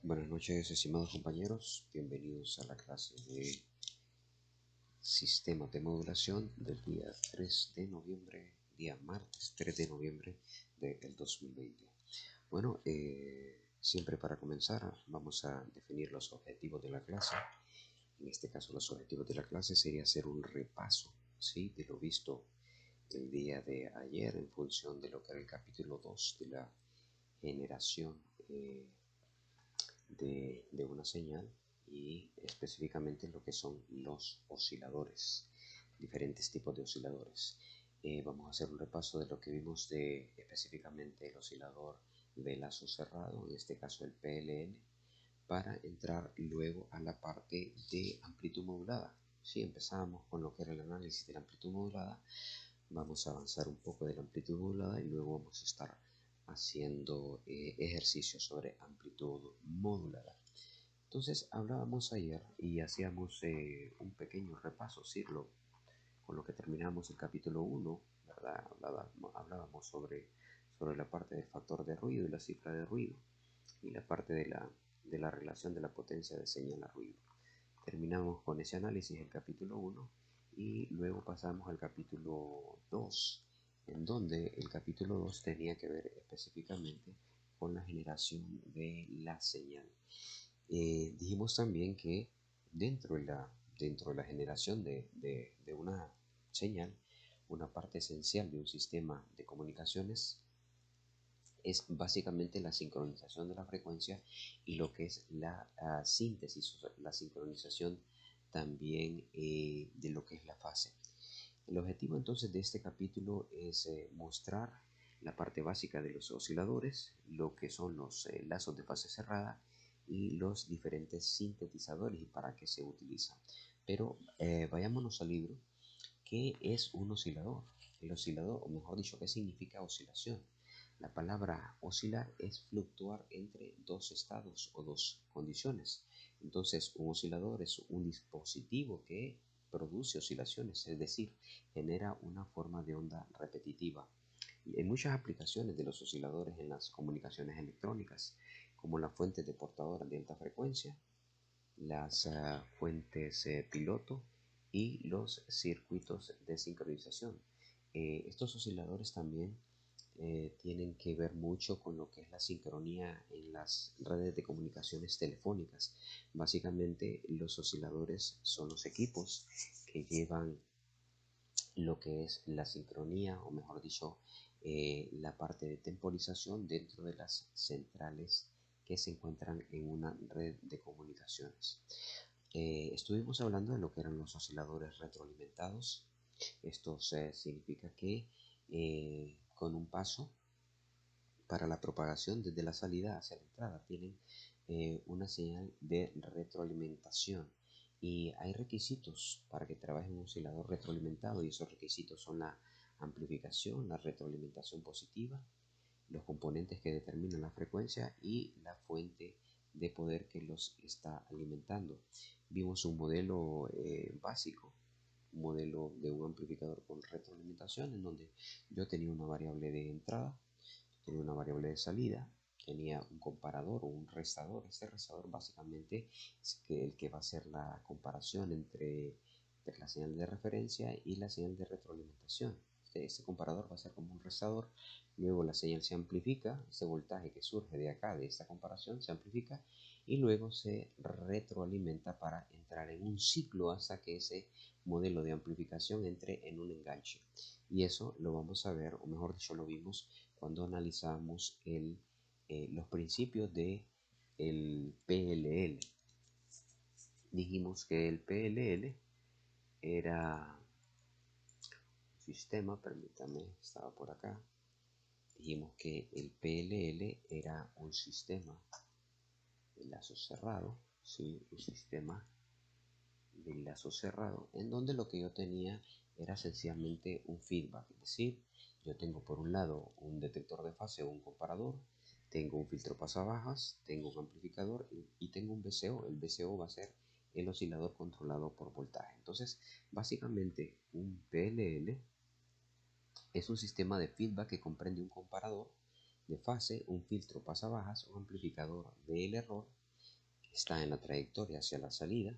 Buenas noches, estimados compañeros. Bienvenidos a la clase de Sistemas de Modulación del día 3 de noviembre, día martes 3 de noviembre del 2020. Bueno, siempre para comenzar vamos a definir los objetivos de la clase. En este caso, los objetivos de la clase sería hacer un repaso, ¿sí?, de lo visto el día de ayer en función de lo que era el capítulo 2 de la generación de una señal y específicamente lo que son los osciladores, diferentes tipos de osciladores. Vamos a hacer un repaso de lo que vimos de específicamente el oscilador de lazo cerrado, en este caso el PLL, para entrar luego a la parte de amplitud modulada. Si empezamos con lo que era el análisis de la amplitud modulada, vamos a avanzar un poco de la amplitud modulada y luego vamos a estar haciendo ejercicios sobre amplitud modulada. Entonces hablábamos ayer y hacíamos un pequeño repaso, Cirlo, con lo que terminamos el capítulo 1, ¿verdad? Hablábamos sobre la parte del factor de ruido y la cifra de ruido y la parte de la relación de la potencia de señal a ruido. Terminamos con ese análisis el capítulo 1 y luego pasamos al capítulo 2, en donde el capítulo 2 tenía que ver específicamente con la generación de la señal. Dijimos también que dentro de la generación de una señal, una parte esencial de un sistema de comunicaciones es básicamente la sincronización de la frecuencia y lo que es la síntesis, o sea, la sincronización también de lo que es la fase. El objetivo entonces de este capítulo es mostrar la parte básica de los osciladores, lo que son los lazos de fase cerrada y los diferentes sintetizadores y para qué se utilizan. Pero vayámonos al libro. ¿Qué es un oscilador? El oscilador, o mejor dicho, ¿qué significa oscilación? La palabra oscilar es fluctuar entre dos estados o dos condiciones. Entonces, un oscilador es un dispositivo que produce oscilaciones, es decir, genera una forma de onda repetitiva. Hay muchas aplicaciones de los osciladores en las comunicaciones electrónicas, como las fuentes de portadoras de alta frecuencia, las fuentes piloto y los circuitos de sincronización. Estos osciladores también tienen que ver mucho con lo que es la sincronía en las redes de comunicaciones telefónicas. Básicamente los osciladores son los equipos que llevan lo que es la sincronía, o mejor dicho, la parte de temporización dentro de las centrales que se encuentran en una red de comunicaciones. Estuvimos hablando de lo que eran los osciladores retroalimentados. Esto significa que con un paso para la propagación desde la salida hacia la entrada tienen una señal de retroalimentación. Y hay requisitos para que trabaje un oscilador retroalimentado, y esos requisitos son la amplificación, la retroalimentación positiva, los componentes que determinan la frecuencia y la fuente de poder que los está alimentando. Vimos un modelo básico, un modelo de un amplificador con retroalimentación, en donde yo tenía una variable de entrada, tenía una variable de salida, tenía un comparador o un restador. Este restador básicamente es el que va a hacer la comparación entre la señal de referencia y la señal de retroalimentación. Este comparador va a ser como un restador. Luego la señal se amplifica, ese voltaje que surge de acá, de esta comparación, se amplifica y luego se retroalimenta para entrar en un ciclo hasta que ese modelo de amplificación entre en un enganche. Y eso lo vamos a ver, o mejor dicho, lo vimos cuando analizamos los principios de el PLL. Dijimos que el PLL era un sistema, permítame, estaba por acá. Dijimos que el PLL era un sistema de lazo cerrado, ¿sí? Un sistema de lazo cerrado, en donde lo que yo tenía era sencillamente un feedback, es decir, yo tengo por un lado un detector de fase o un comparador, tengo un filtro pasabajas, tengo un amplificador y tengo un VCO. El VCO va a ser el oscilador controlado por voltaje. Entonces, básicamente un PLL es un sistema de feedback que comprende un comparador de fase, un filtro pasabajas, un amplificador del error está en la trayectoria hacia la salida,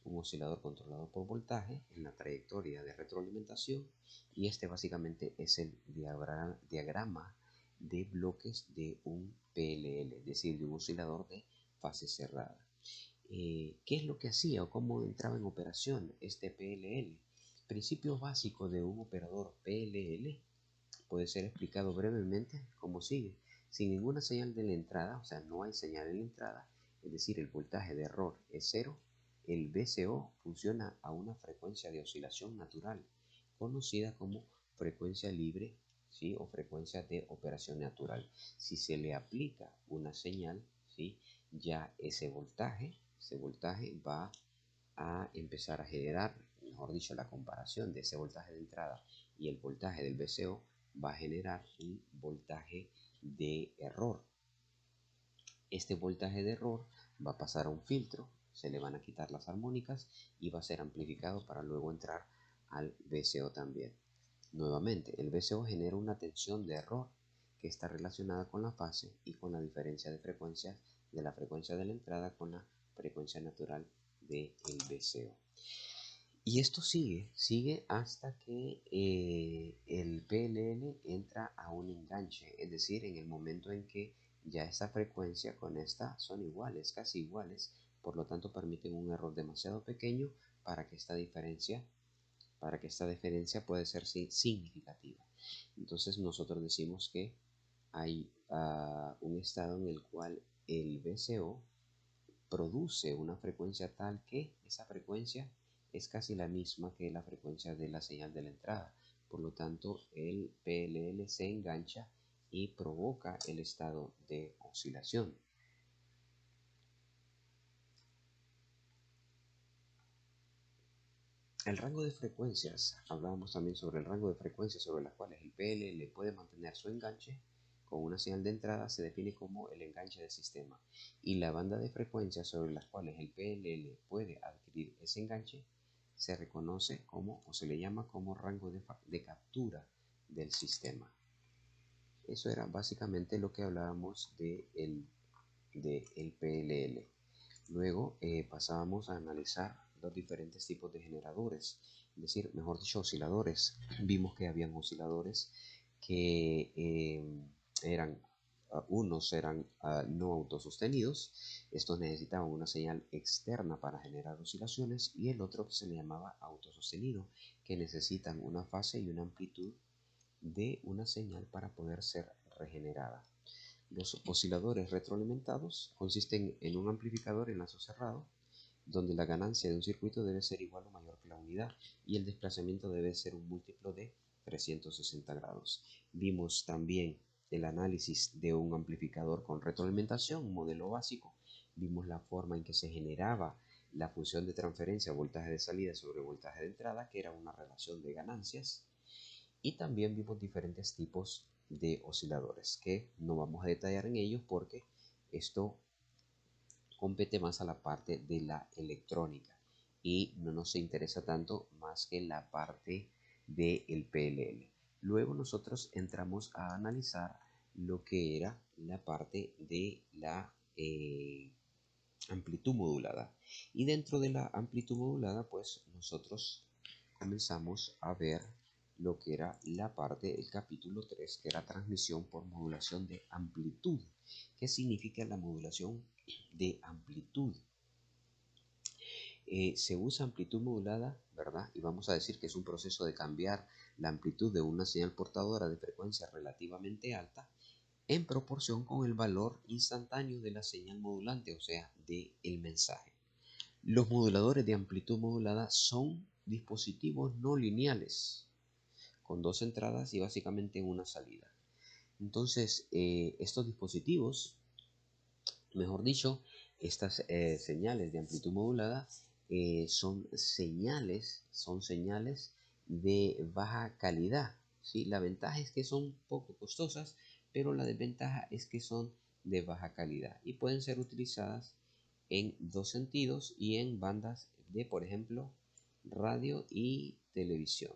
un oscilador controlado por voltaje en la trayectoria de retroalimentación, y este básicamente es el diagrama de bloques de un PLL, es decir, de un oscilador de fase cerrada. ¿Qué es lo que hacía o cómo entraba en operación este PLL? Principio básico de un operador PLL puede ser explicado brevemente como sigue. Sin ninguna señal de la entrada, o sea, no hay señal en la entrada, es decir, el voltaje de error es cero, el VCO funciona a una frecuencia de oscilación natural, conocida como frecuencia libre, ¿sí? O frecuencia de operación natural. Si se le aplica una señal, ¿sí? Ya ese voltaje va a empezar a generar, mejor dicho, la comparación de ese voltaje de entrada y el voltaje del VCO va a generar un voltaje de error. Este voltaje de error va a pasar a un filtro, se le van a quitar las armónicas y va a ser amplificado para luego entrar al VCO también. Nuevamente, el VCO genera una tensión de error que está relacionada con la fase y con la diferencia de frecuencias de la frecuencia de la entrada con la frecuencia natural del VCO. Y esto sigue hasta que el PLL entra a un enganche, es decir, en el momento en que ya esta frecuencia con esta son iguales, casi iguales, por lo tanto permiten un error demasiado pequeño para que esta diferencia puede ser significativa. Entonces nosotros decimos que hay un estado en el cual el VCO produce una frecuencia tal que esa frecuencia es casi la misma que la frecuencia de la señal de la entrada. Por lo tanto, el PLL se engancha y provoca el estado de oscilación. El rango de frecuencias, hablábamos también sobre el rango de frecuencias sobre las cuales el PLL puede mantener su enganche con una señal de entrada, se define como el enganche del sistema, y la banda de frecuencias sobre las cuales el PLL puede adquirir ese enganche se reconoce como o se le llama como rango de captura del sistema. Eso era básicamente lo que hablábamos de el PLL. Luego pasábamos a analizar los diferentes tipos de generadores, es decir, mejor dicho, osciladores. Vimos que habían osciladores que unos eran no autosostenidos, estos necesitaban una señal externa para generar oscilaciones, y el otro que se le llamaba autosostenido, que necesitan una fase y una amplitud de una señal para poder ser regenerada. Los osciladores retroalimentados consisten en un amplificador en lazo cerrado, donde la ganancia de un circuito debe ser igual o mayor que la unidad y el desplazamiento debe ser un múltiplo de 360 grados. Vimos también el análisis de un amplificador con retroalimentación, un modelo básico. Vimos la forma en que se generaba la función de transferencia voltaje de salida sobre voltaje de entrada, que era una relación de ganancias. Y también vimos diferentes tipos de osciladores que no vamos a detallar en ellos porque esto compete más a la parte de la electrónica y no nos interesa tanto más que la parte del PLL. Luego nosotros entramos a analizar lo que era la parte de la amplitud modulada, y dentro de la amplitud modulada pues nosotros comenzamos a ver lo que era la parte del capítulo 3, que era transmisión por modulación de amplitud. ¿Qué significa la modulación de amplitud? Se usa amplitud modulada, ¿verdad? Y vamos a decir que es un proceso de cambiar la amplitud de una señal portadora de frecuencia relativamente alta en proporción con el valor instantáneo de la señal modulante, o sea, del mensaje. Los moduladores de amplitud modulada son dispositivos no lineales, con dos entradas y básicamente una salida. Entonces, estos dispositivos, mejor dicho, estas señales de amplitud modulada son señales de baja calidad, ¿sí? La ventaja es que son poco costosas, pero la desventaja es que son de baja calidad y pueden ser utilizadas en dos sentidos y en bandas de, por ejemplo, radio y televisión.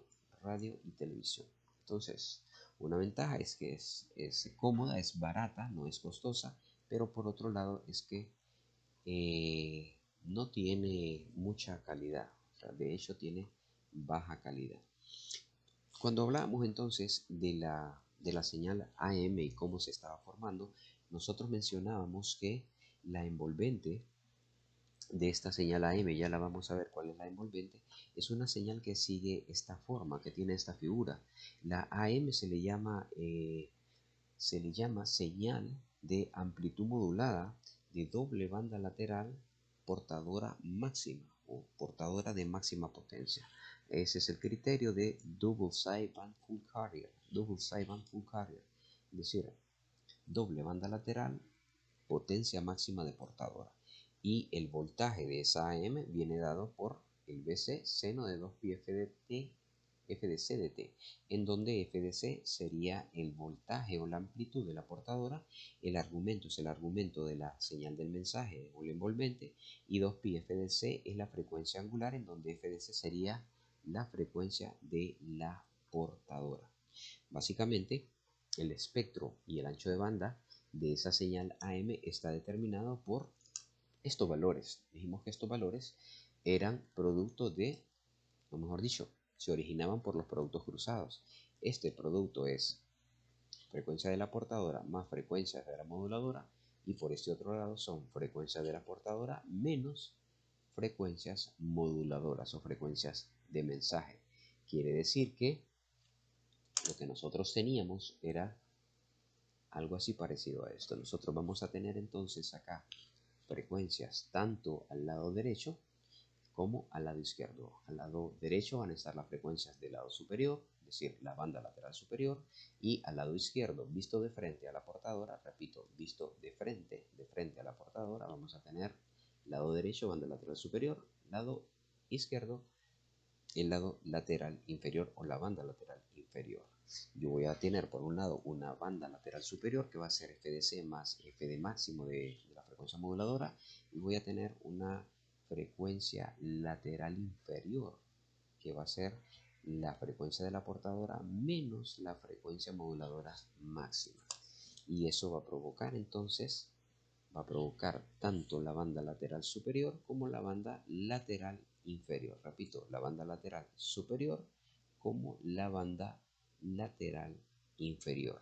Entonces, una ventaja es que es cómoda, es barata, no es costosa, pero por otro lado es que no tiene mucha calidad, o sea, de hecho tiene baja calidad. Cuando hablábamos entonces de la señal AM y cómo se estaba formando, nosotros mencionábamos que la envolvente de esta señal AM, ya la vamos a ver cuál es la envolvente, es una señal que sigue esta forma, que tiene esta figura. La AM se le llama señal de amplitud modulada de doble banda lateral portadora máxima o portadora de máxima potencia. Ese es el criterio de Double Sideband Full Carrier. Double Sideband Full Carrier. Es decir, doble banda lateral, potencia máxima de portadora. Y el voltaje de esa AM viene dado por el BC seno de 2pi FDC de T, en donde FDC sería el voltaje o la amplitud de la portadora, el argumento es el argumento de la señal del mensaje o el envolvente, y 2pi FDC es la frecuencia angular, en donde FDC sería la frecuencia de la portadora. Básicamente, el espectro y el ancho de banda de esa señal AM está determinado por estos valores. Dijimos que estos valores eran producto de, o mejor dicho, se originaban por los productos cruzados. Este producto es frecuencia de la portadora más frecuencia de la moduladora, y por este otro lado son frecuencia de la portadora menos frecuencias moduladoras o frecuencias de mensaje. Quiere decir que lo que nosotros teníamos era algo así parecido a esto. Nosotros vamos a tener entonces acá frecuencias tanto al lado derecho como al lado izquierdo. Al lado derecho van a estar las frecuencias del lado superior, es decir, la banda lateral superior, y al lado izquierdo, visto de frente a la portadora, repito, visto de frente a la portadora, vamos a tener lado derecho, banda lateral superior, lado izquierdo, el lado lateral inferior o la banda lateral inferior. Yo voy a tener por un lado una banda lateral superior que va a ser FDC más FD máximo de la frecuencia moduladora, y voy a tener una frecuencia lateral inferior que va a ser la frecuencia de la portadora menos la frecuencia moduladora máxima. Y eso va a provocar entonces, va a provocar tanto la banda lateral superior como la banda lateral inferior. Repito, la banda lateral superior como la banda lateral inferior.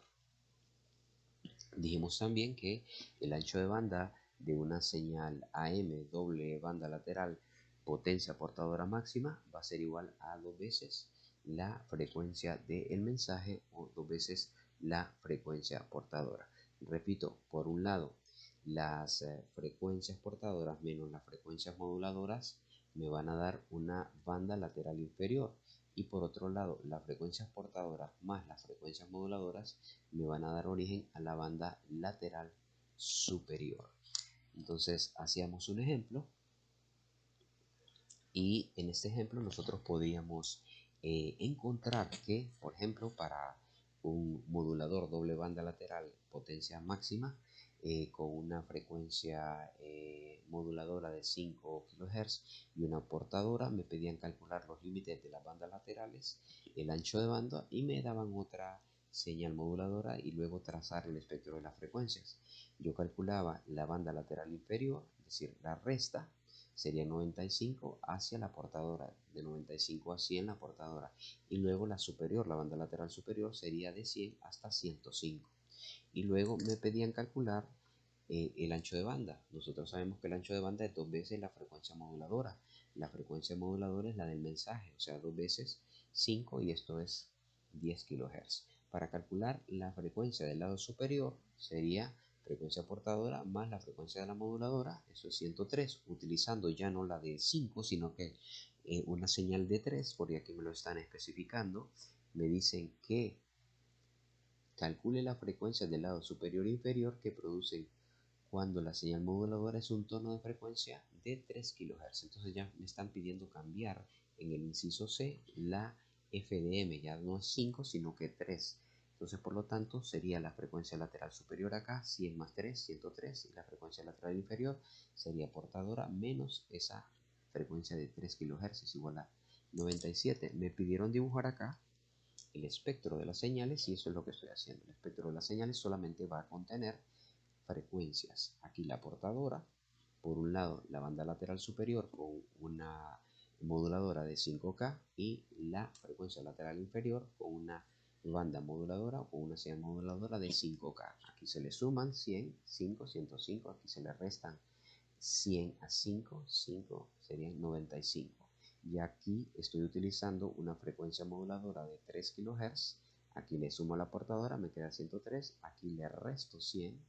Dijimos también que el ancho de banda de una señal AM doble banda lateral potencia portadora máxima va a ser igual a 2 veces la frecuencia del mensaje o 2 veces la frecuencia portadora. Repito, por un lado, las frecuencias portadoras menos las frecuencias moduladoras me van a dar una banda lateral inferior, y por otro lado las frecuencias portadoras más las frecuencias moduladoras me van a dar origen a la banda lateral superior. Entonces hacíamos un ejemplo, y en este ejemplo nosotros podíamos encontrar que, por ejemplo, para un modulador doble banda lateral potencia máxima con una frecuencia moduladora de 5 kHz y una portadora, me pedían calcular los límites de las bandas laterales, el ancho de banda, y me daban otra señal moduladora y luego trazar el espectro de las frecuencias. Yo calculaba la banda lateral inferior, es decir, la resta sería 95 hacia la portadora, de 95 a 100 la portadora, y luego la superior, la banda lateral superior, sería de 100 hasta 105. Y luego me pedían calcular el ancho de banda. Nosotros sabemos que el ancho de banda es 2 veces la frecuencia moduladora. La frecuencia moduladora es la del mensaje, o sea, 2 veces 5, y esto es 10 kHz. Para calcular la frecuencia del lado superior sería frecuencia portadora más la frecuencia de la moduladora, eso es 103, utilizando ya no la de 5, sino que una señal de 3, porque aquí me lo están especificando. Me dicen que calcule la frecuencia del lado superior e inferior que producen cuando la señal moduladora es un tono de frecuencia de 3 kHz. Entonces ya me están pidiendo cambiar en el inciso C la FDM, ya no es 5 sino que 3. Entonces por lo tanto sería la frecuencia lateral superior acá, 100 más 3, 103, y la frecuencia lateral inferior sería portadora menos esa frecuencia de 3 kHz es igual a 97. Me pidieron dibujar acá el espectro de las señales, y eso es lo que estoy haciendo. El espectro de las señales solamente va a contener frecuencias. Aquí la portadora, por un lado la banda lateral superior con una moduladora de 5K y la frecuencia lateral inferior con una banda moduladora o una señal moduladora de 5K. Aquí se le suman 100, 5, 105, aquí se le restan 100 a 5, 5 serían 95. Y aquí estoy utilizando una frecuencia moduladora de 3 kHz. Aquí le sumo a la portadora, me queda 103. Aquí le resto 100.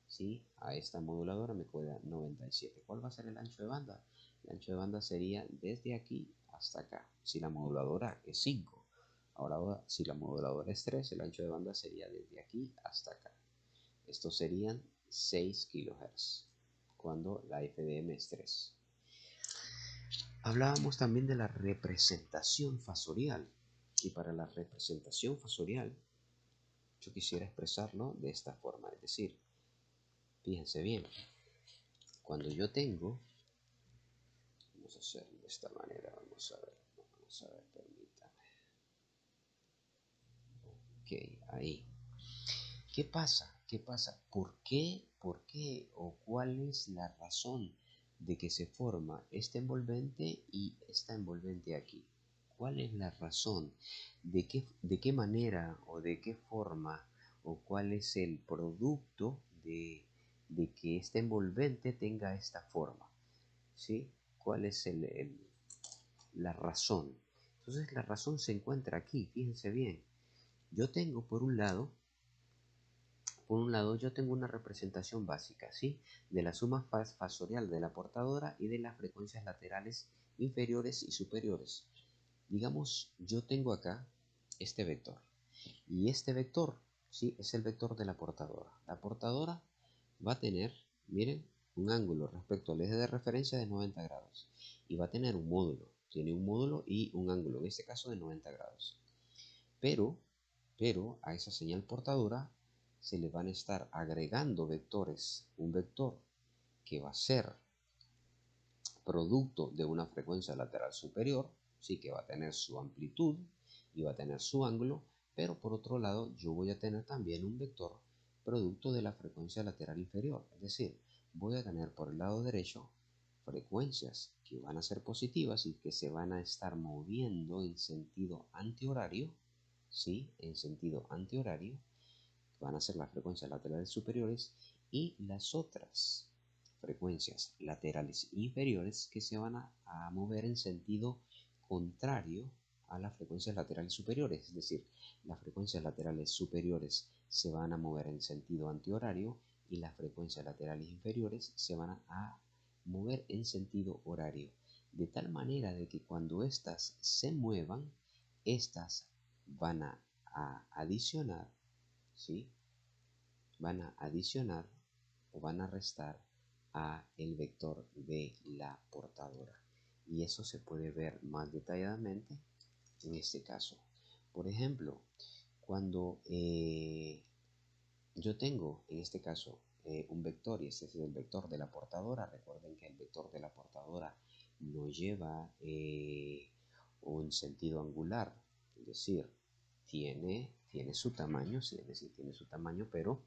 ¿Sí? A esta moduladora me queda 97. ¿Cuál va a ser el ancho de banda? El ancho de banda sería desde aquí hasta acá. Si la moduladora es 5. Ahora, si la moduladora es 3, el ancho de banda sería desde aquí hasta acá. Estos serían 6 kHz cuando la FDM es 3. Hablábamos también de la representación fasorial. Y para la representación fasorial, yo quisiera expresarlo de esta forma. Es decir, fíjense bien, cuando yo tengo, vamos a hacerlo de esta manera, vamos a ver, permítame. Ok, ahí. ¿Qué pasa? ¿Qué pasa? ¿Por qué? ¿Por qué? ¿O cuál es la razón de que se forma este envolvente y esta envolvente aquí? ¿Cuál es la razón? ¿De qué manera o de qué forma o cuál es el producto de que este envolvente tenga esta forma? ¿Sí? ¿Cuál es la razón? Entonces la razón se encuentra aquí, fíjense bien. Yo tengo por un lado yo tengo una representación básica, ¿sí? De la suma fasorial de la portadora y de las frecuencias laterales inferiores y superiores. Digamos, yo tengo acá este vector. Y este vector, ¿sí? Es el vector de la portadora. La portadora va a tener, miren, un ángulo respecto al eje de referencia de 90 grados. Y va a tener un módulo. Tiene un módulo y un ángulo, en este caso de 90 grados. Pero a esa señal portadora se le van a estar agregando vectores. Un vector que va a ser producto de una frecuencia lateral superior, sí que va a tener su amplitud y va a tener su ángulo, pero por otro lado yo voy a tener también un vector producto de la frecuencia lateral inferior, es decir, voy a tener por el lado derecho frecuencias que van a ser positivas y que se van a estar moviendo en sentido antihorario, ¿sí? En sentido antihorario, van a ser las frecuencias laterales superiores y las otras frecuencias laterales inferiores que se van a mover en sentido contrario a las frecuencias laterales superiores, es decir, las frecuencias laterales superiores se van a mover en sentido antihorario y las frecuencias laterales inferiores se van a mover en sentido horario, de tal manera de que cuando éstas se muevan, éstas van a adicionar, ¿sí? Van a adicionar o van a restar a el vector de la portadora. Y eso se puede ver más detalladamente en este caso. Por ejemplo, cuando yo tengo en este caso un vector y este es el vector de la portadora, recuerden que el vector de la portadora no lleva un sentido angular, es decir, tiene su tamaño, sí, es decir, tiene su tamaño, pero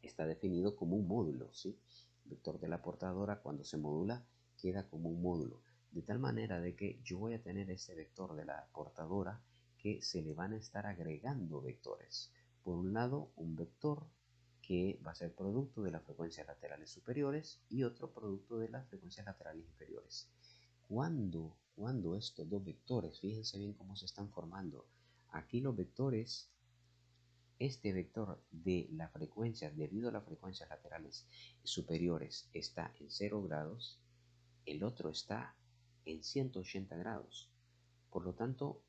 está definido como un módulo, ¿sí? El vector de la portadora cuando se modula queda como un módulo, de tal manera de que yo voy a tener este vector de la portadora que se le van a estar agregando vectores. Por un lado, un vector que va a ser producto de las frecuencias laterales superiores y otro producto de las frecuencias laterales inferiores. Cuando estos dos vectores, fíjense bien cómo se están formando, aquí los vectores, este vector de la frecuencia debido a las frecuencias laterales superiores está en 0 grados, el otro está en 180 grados. Por lo tanto,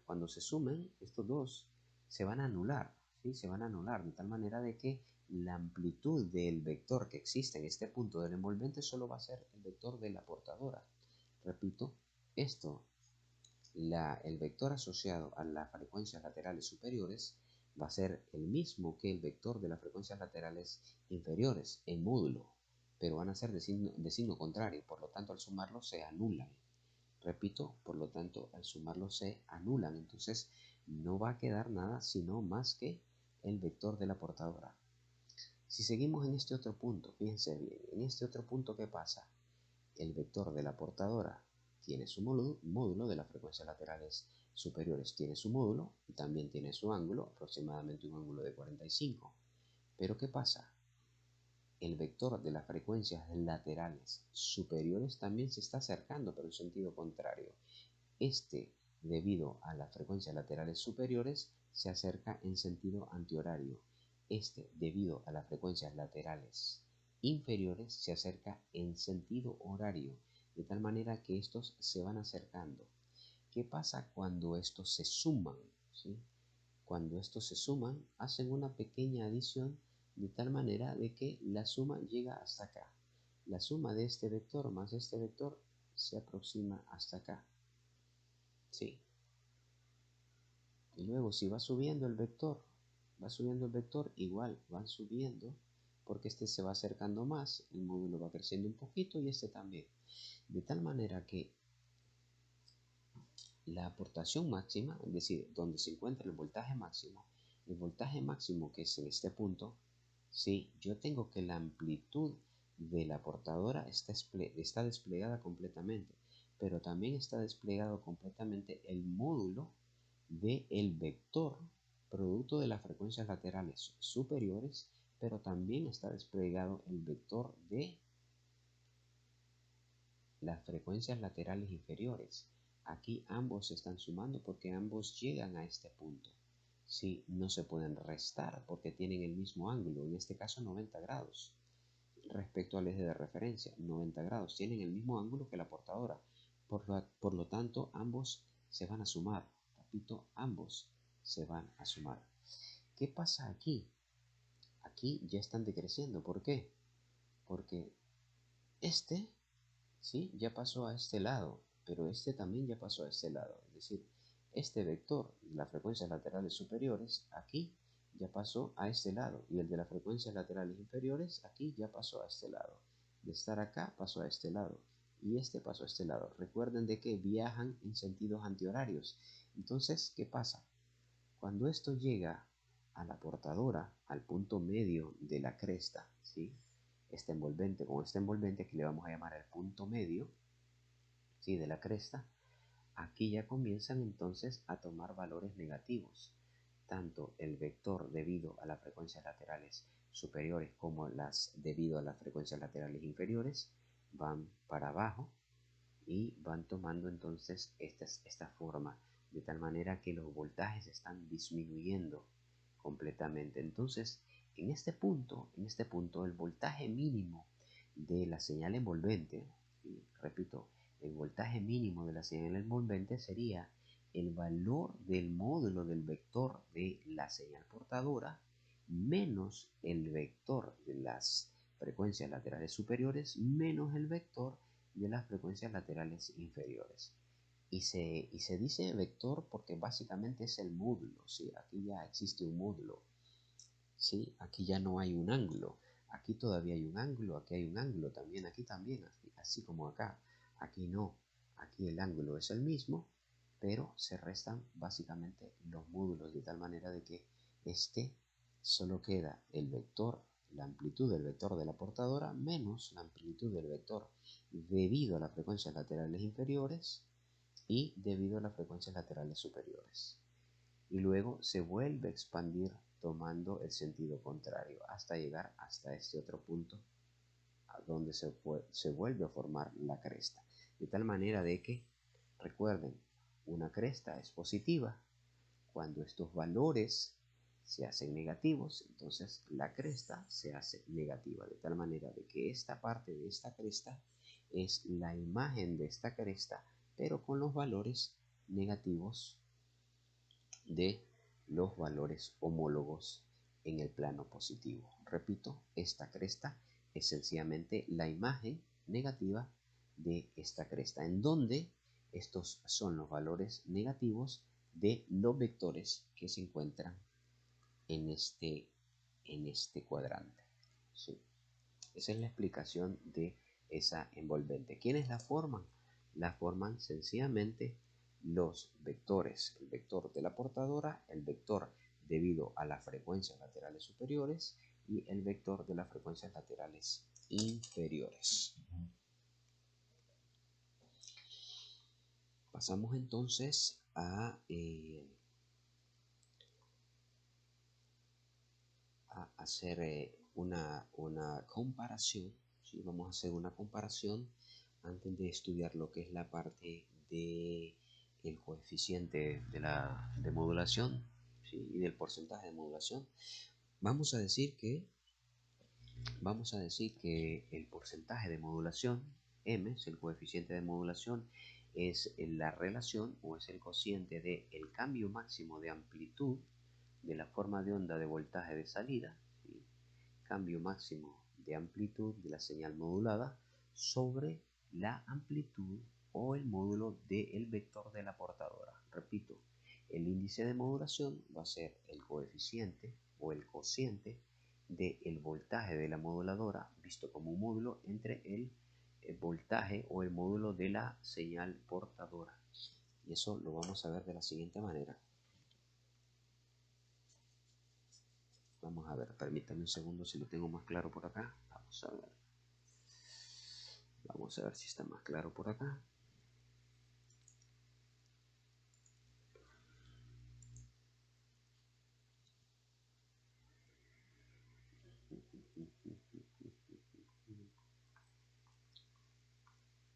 cuando se sumen estos dos, se van a anular, ¿sí? Se van a anular de tal manera de que la amplitud del vector que existe en este punto del envolvente solo va a ser el vector de la portadora. Repito, el vector asociado a las frecuencias laterales superiores va a ser el mismo que el vector de las frecuencias laterales inferiores en módulo, pero van a ser de signo contrario, por lo tanto al sumarlo se anulan. Repito, por lo tanto, al sumarlo se anulan. Entonces, no va a quedar nada sino más que el vector de la portadora. Si seguimos en este otro punto, fíjense bien, en este otro punto, ¿qué pasa? El vector de la portadora tiene su módulo de las frecuencias laterales superiores, tiene su módulo y también tiene su ángulo, aproximadamente un ángulo de 45. Pero ¿qué pasa? El vector de las frecuencias laterales superiores también se está acercando, pero en sentido contrario. Este, debido a las frecuencias laterales superiores, se acerca en sentido antihorario. Este, debido a las frecuencias laterales inferiores, se acerca en sentido horario, de tal manera que estos se van acercando. ¿Qué pasa cuando estos se suman? ¿Sí? Cuando estos se suman, hacen una pequeña adición de tal manera de que la suma llega hasta acá. La suma de este vector más este vector se aproxima hasta acá. ¿Sí? Y luego si va subiendo el vector, igual van subiendo, porque este se va acercando más, el módulo va creciendo un poquito y este también. De tal manera que la aportación máxima, es decir, donde se encuentra el voltaje máximo que es en este punto, sí, yo tengo que la amplitud de la portadora está desplegada completamente, pero también está desplegado completamente el módulo del vector producto de las frecuencias laterales superiores, pero también está desplegado el vector de las frecuencias laterales inferiores. Aquí ambos se están sumando porque ambos llegan a este punto. Sí, no se pueden restar porque tienen el mismo ángulo, en este caso 90 grados. Respecto al eje de referencia, 90 grados, tienen el mismo ángulo que la portadora. Por lo tanto, ambos se van a sumar. Repito, ambos se van a sumar. ¿Qué pasa aquí? Aquí ya están decreciendo. ¿Por qué? Porque este, ¿sí?, ya pasó a este lado, pero este también ya pasó a este lado. Es decir, este vector de las frecuencias laterales superiores, aquí ya pasó a este lado, y el de las frecuencias laterales inferiores, aquí ya pasó a este lado. De estar acá pasó a este lado, y este pasó a este lado. Recuerden de que viajan en sentidos antihorarios. Entonces, ¿qué pasa? Cuando esto llega a la portadora, al punto medio de la cresta, ¿sí?, este envolvente, con este envolvente que le vamos a llamar el punto medio, ¿sí?, de la cresta, aquí ya comienzan entonces a tomar valores negativos. Tanto el vector debido a las frecuencias laterales superiores como las debido a las frecuencias laterales inferiores van para abajo y van tomando entonces esta forma, de tal manera que los voltajes están disminuyendo completamente. Entonces, en este punto, el voltaje mínimo de la señal envolvente, y repito, el voltaje mínimo de la señal envolvente sería el valor del módulo del vector de la señal portadora menos el vector de las frecuencias laterales superiores menos el vector de las frecuencias laterales inferiores. Y se dice vector porque básicamente es el módulo, ¿sí? Aquí ya existe un módulo, ¿sí? Aquí ya no hay un ángulo. Aquí todavía hay un ángulo, aquí hay un ángulo también, aquí también, así como acá. Aquí no, aquí el ángulo es el mismo, pero se restan básicamente los módulos de tal manera de que solo queda el vector, la amplitud del vector de la portadora menos la amplitud del vector debido a las frecuencias laterales inferiores y debido a las frecuencias laterales superiores. Y luego se vuelve a expandir tomando el sentido contrario hasta llegar hasta este otro punto a donde se vuelve a formar la cresta. De tal manera de que, recuerden, una cresta es positiva. Cuando estos valores se hacen negativos, entonces la cresta se hace negativa. De tal manera de que esta parte de esta cresta es la imagen de esta cresta, pero con los valores negativos de los valores homólogos en el plano positivo. Repito, esta cresta es sencillamente la imagen negativa de esta cresta, en donde estos son los valores negativos de los vectores que se encuentran en este cuadrante. ¿Sí? Esa es la explicación de esa envolvente. ¿Quiénes la forman? La forman sencillamente los vectores, el vector de la portadora, el vector debido a las frecuencias laterales superiores y el vector de las frecuencias laterales inferiores. Pasamos entonces a hacer una comparación. ¿Sí? Vamos a hacer una comparación antes de estudiar lo que es la parte de el coeficiente de modulación, ¿sí? Y del porcentaje de modulación. Vamos a decir que el porcentaje de modulación, m, es el coeficiente de modulación, es la relación o es el cociente del cambio máximo de amplitud de la forma de onda de voltaje de salida, ¿sí? Cambio máximo de amplitud de la señal modulada sobre la amplitud o el módulo del vector de la portadora. Repito, el índice de modulación va a ser el coeficiente o el cociente del voltaje de la moduladora visto como un módulo entre el voltaje o el módulo de la señal portadora. Y eso lo vamos a ver de la siguiente manera. Vamos a ver, permítame un segundo si lo tengo más claro por acá. Vamos a ver. Vamos a ver si está más claro por acá.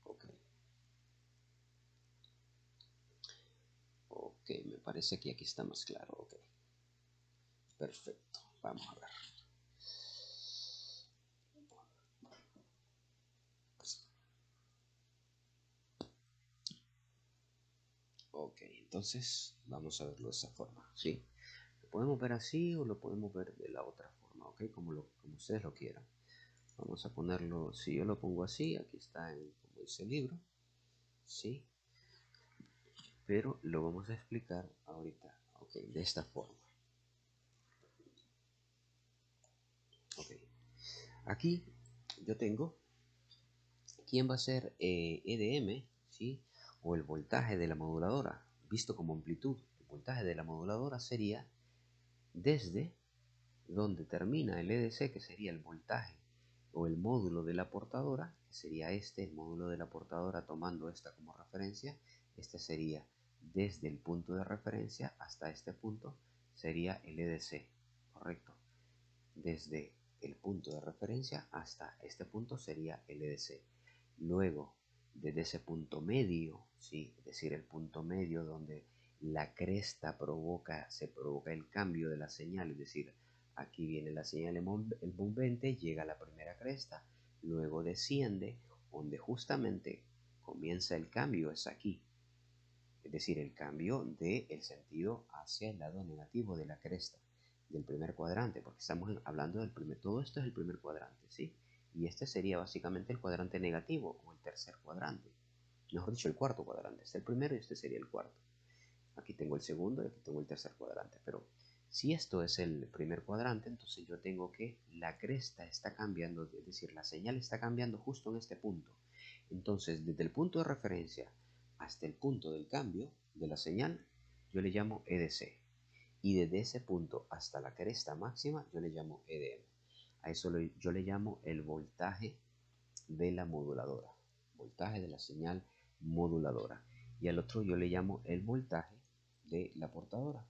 Ok. Ok, me parece que aquí está más claro. Ok. Perfecto. Vamos a ver. Ok, entonces vamos a verlo de esa forma, ¿sí? Lo podemos ver así o lo podemos ver de la otra forma, ¿ok? Como ustedes lo quieran. Vamos a ponerlo, si yo lo pongo así, aquí está como dice el libro, ¿sí? Pero lo vamos a explicar ahorita, ¿ok? De esta forma. Ok. Aquí yo tengo quién va a ser EDM, ¿sí? O el voltaje de la moduladora, visto como amplitud. El voltaje de la moduladora sería desde donde termina el EDC, que sería el voltaje o el módulo de la portadora, que sería el módulo de la portadora tomando esta como referencia. Este sería desde el punto de referencia hasta este punto, sería el EDC, ¿correcto? Desde el punto de referencia hasta este punto sería el EDC. Luego, desde ese punto medio, ¿sí? Es decir, el punto medio donde la cresta se provoca el cambio de la señal, es decir, aquí viene la señal envolvente, llega a la primera cresta, luego desciende, donde justamente comienza el cambio es aquí, es decir, el cambio del sentido hacia el lado negativo de la cresta del primer cuadrante, porque estamos hablando del primer, todo esto es el primer cuadrante, ¿sí? Y este sería básicamente el cuadrante negativo o el tercer cuadrante, mejor dicho, el cuarto cuadrante. Este es el primero y este sería el cuarto. Aquí tengo el segundo y aquí tengo el tercer cuadrante, pero si esto es el primer cuadrante, entonces yo tengo que la cresta está cambiando, es decir, la señal está cambiando justo en este punto. Entonces, desde el punto de referencia hasta el punto del cambio de la señal, yo le llamo EDC. Y desde ese punto hasta la cresta máxima, yo le llamo EDM. A eso yo le llamo el voltaje de la moduladora. Voltaje de la señal moduladora. Y al otro yo le llamo el voltaje de la portadora.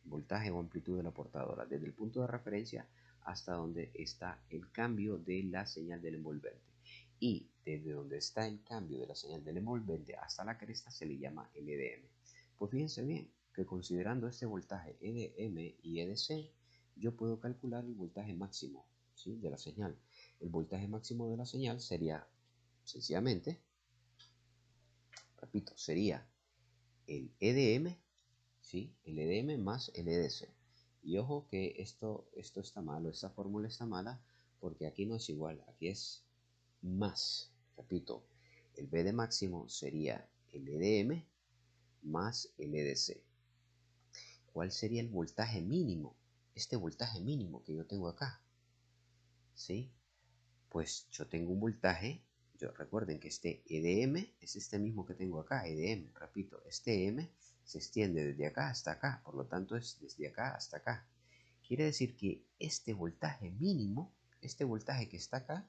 Voltaje o amplitud de la portadora. Desde el punto de referencia hasta donde está el cambio de la señal del envolvente. Y desde donde está el cambio de la señal del envolvente hasta la cresta se le llama EDM. Pues fíjense bien que considerando este voltaje EDM y EDC, yo puedo calcular el voltaje máximo, ¿sí? De la señal. El voltaje máximo de la señal sería sencillamente, repito, sería el EDM, ¿sí? El EDM más el EDC. Y ojo que esto está malo, esta fórmula está mala porque aquí no es igual, aquí es más. Repito, el B de máximo sería el EDM más el EDC. ¿Cuál sería el voltaje mínimo? Este voltaje mínimo que yo tengo acá, ¿sí? Pues yo tengo un voltaje, recuerden que este EDM es este mismo que tengo acá, EDM, repito, este M se extiende desde acá hasta acá, por lo tanto es desde acá hasta acá. Quiere decir que este voltaje mínimo, este voltaje que está acá,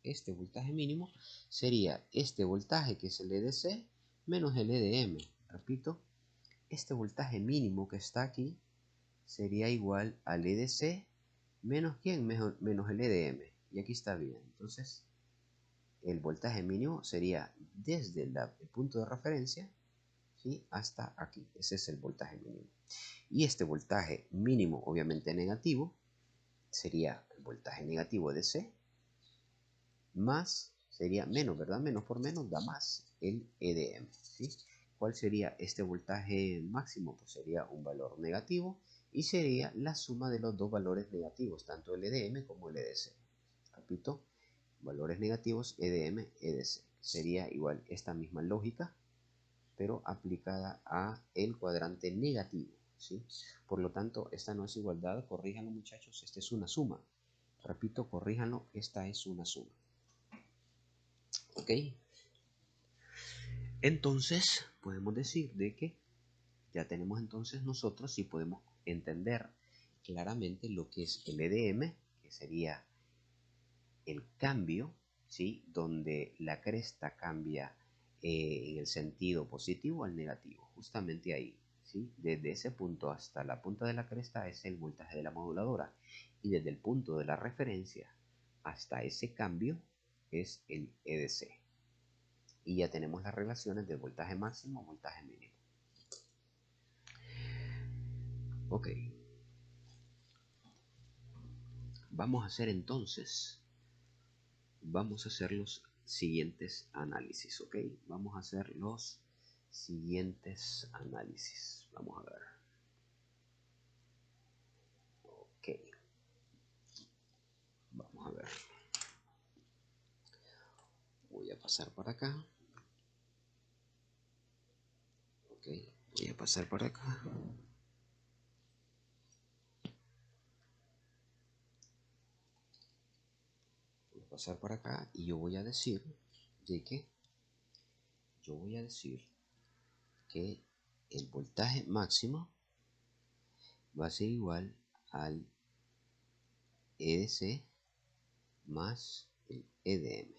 este voltaje mínimo sería este voltaje que es el EDC menos el EDM. Repito, este voltaje mínimo que está aquí sería igual al EDC menos ¿quién? Menos el EDM. Y aquí está bien. Entonces, el voltaje mínimo sería desde el punto de referencia, ¿sí?, hasta aquí. Ese es el voltaje mínimo. Y este voltaje mínimo, obviamente negativo, sería el voltaje negativo de C, más, sería menos, ¿verdad? Menos por menos da más el EDM, ¿sí? ¿Cuál sería este voltaje máximo? Pues sería un valor negativo y sería la suma de los dos valores negativos, tanto el EDM como el EDC. Repito, valores negativos, EDM, EDC. Sería igual esta misma lógica, pero aplicada a el cuadrante negativo, ¿sí? Por lo tanto, esta no es igualdad, corríjanlo muchachos, esta es una suma. Repito, corríjanlo, esta es una suma. ¿Ok? Entonces, podemos decir de que ya tenemos entonces nosotros, si podemos entender claramente lo que es el EDM, que sería el cambio, ¿sí?, donde la cresta cambia en el sentido positivo al negativo, justamente ahí, ¿sí? Desde ese punto hasta la punta de la cresta es el voltaje de la moduladora y desde el punto de la referencia hasta ese cambio es el EDC. Y ya tenemos las relaciones del voltaje máximo y voltaje mínimo. Ok. Vamos a hacer entonces, vamos a hacer los siguientes análisis, ¿ok? Vamos a hacer los siguientes análisis. Vamos a ver. Ok. Vamos a ver. Voy a pasar para acá. Ok. Voy a pasar para acá. Voy a pasar para acá y yo voy a decir de que el voltaje máximo va a ser igual al EDC más el EDM.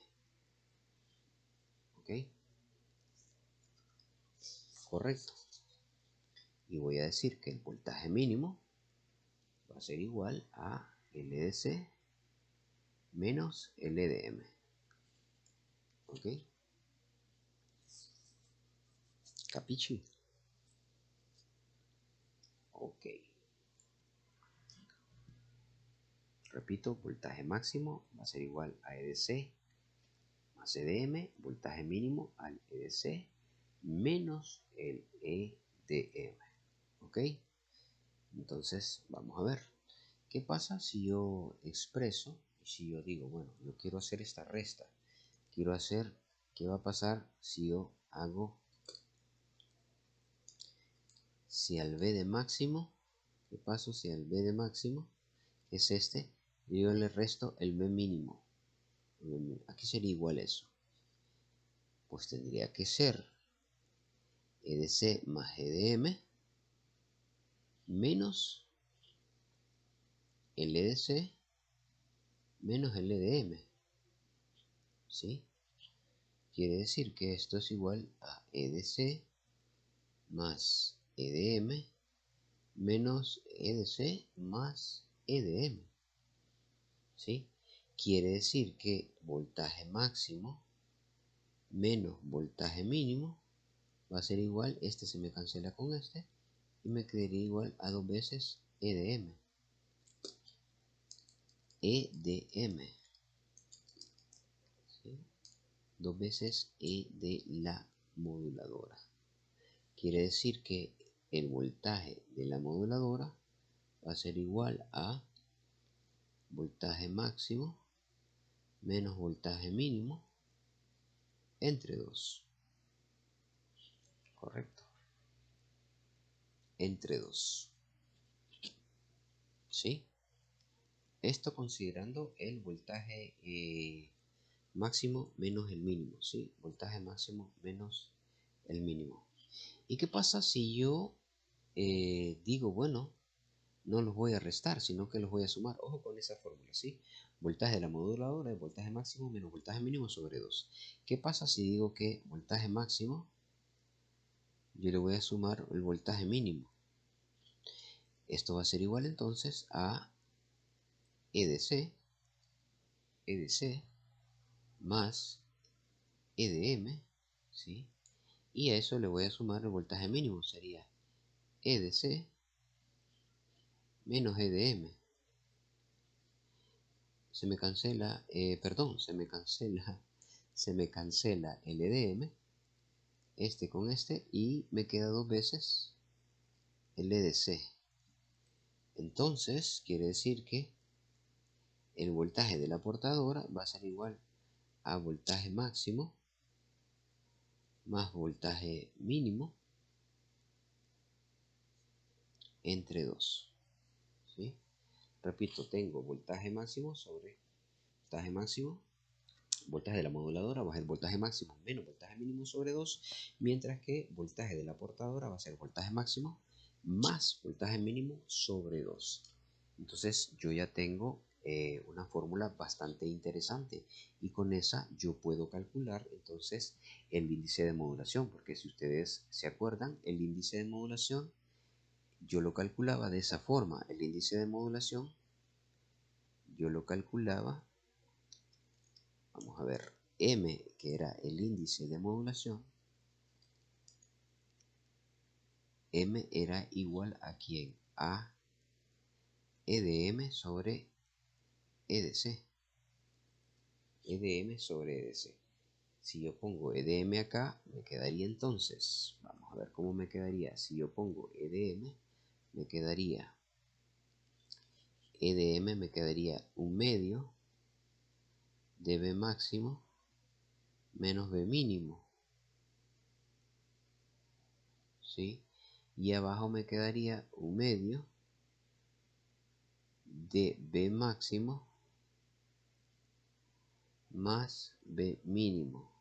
¿Ok? Correcto. Y voy a decir que el voltaje mínimo va a ser igual a el EDC menos el EDM. ¿Ok? ¿Capichi? Ok. Repito, voltaje máximo va a ser igual a EDC más EDM, voltaje mínimo al EDC menos el EDM. ¿Ok? Entonces, vamos a ver. ¿Qué pasa si yo expreso, si yo digo, bueno, yo quiero hacer esta resta? Quiero hacer, ¿qué va a pasar si yo hago, si al B de máximo, ¿qué pasa si al B de máximo es este? Yo le resto el B mínimo. Aquí sería igual eso. Pues tendría que ser EDC más EDM menos el EDC menos el EDM. ¿Sí? Quiere decir que esto es igual a EDC más EDM menos EDC más EDM. ¿Sí? Quiere decir que voltaje máximo menos voltaje mínimo va a ser igual, este se me cancela con este, y me quedaría igual a 2 veces EDM. EDM. ¿Sí? 2 veces E de la moduladora. Quiere decir que el voltaje de la moduladora va a ser igual a voltaje máximo menos voltaje mínimo entre 2. Correcto. Entre 2. ¿Sí? Esto considerando el voltaje máximo menos el mínimo. ¿Sí? Voltaje máximo menos el mínimo. ¿Y qué pasa si yo digo, bueno, no los voy a restar, sino que los voy a sumar. Ojo con esa fórmula, ¿sí? Voltaje de la moduladora es voltaje máximo menos voltaje mínimo sobre 2. ¿Qué pasa si digo que voltaje máximo, yo le voy a sumar el voltaje mínimo? Esto va a ser igual entonces a EDC más EDM, ¿sí? Y a eso le voy a sumar el voltaje mínimo, sería EDC menos EDM. Se me cancela el EDM, este con este, y me queda dos veces el EDC. Entonces, quiere decir que el voltaje de la portadora va a ser igual a voltaje máximo más voltaje mínimo entre 2. ¿Sí? Repito, tengo voltaje máximo sobre voltaje máximo, voltaje de la moduladora va a ser voltaje máximo menos voltaje mínimo sobre 2, mientras que voltaje de la portadora va a ser voltaje máximo más voltaje mínimo sobre 2. Entonces yo ya tengo una fórmula bastante interesante, y con esa yo puedo calcular entonces el índice de modulación, porque si ustedes se acuerdan, el índice de modulación yo lo calculaba de esa forma. El índice de modulación yo lo calculaba, vamos a ver, M, que era el índice de modulación, M era igual a ¿quién? A EDM sobre EDC. EDM sobre EDC. Si yo pongo EDM acá, me quedaría entonces, vamos a ver cómo me quedaría. Si yo pongo EDM, me quedaría un medio de B máximo menos B mínimo, ¿sí? Y abajo me quedaría un medio de B máximo más B mínimo.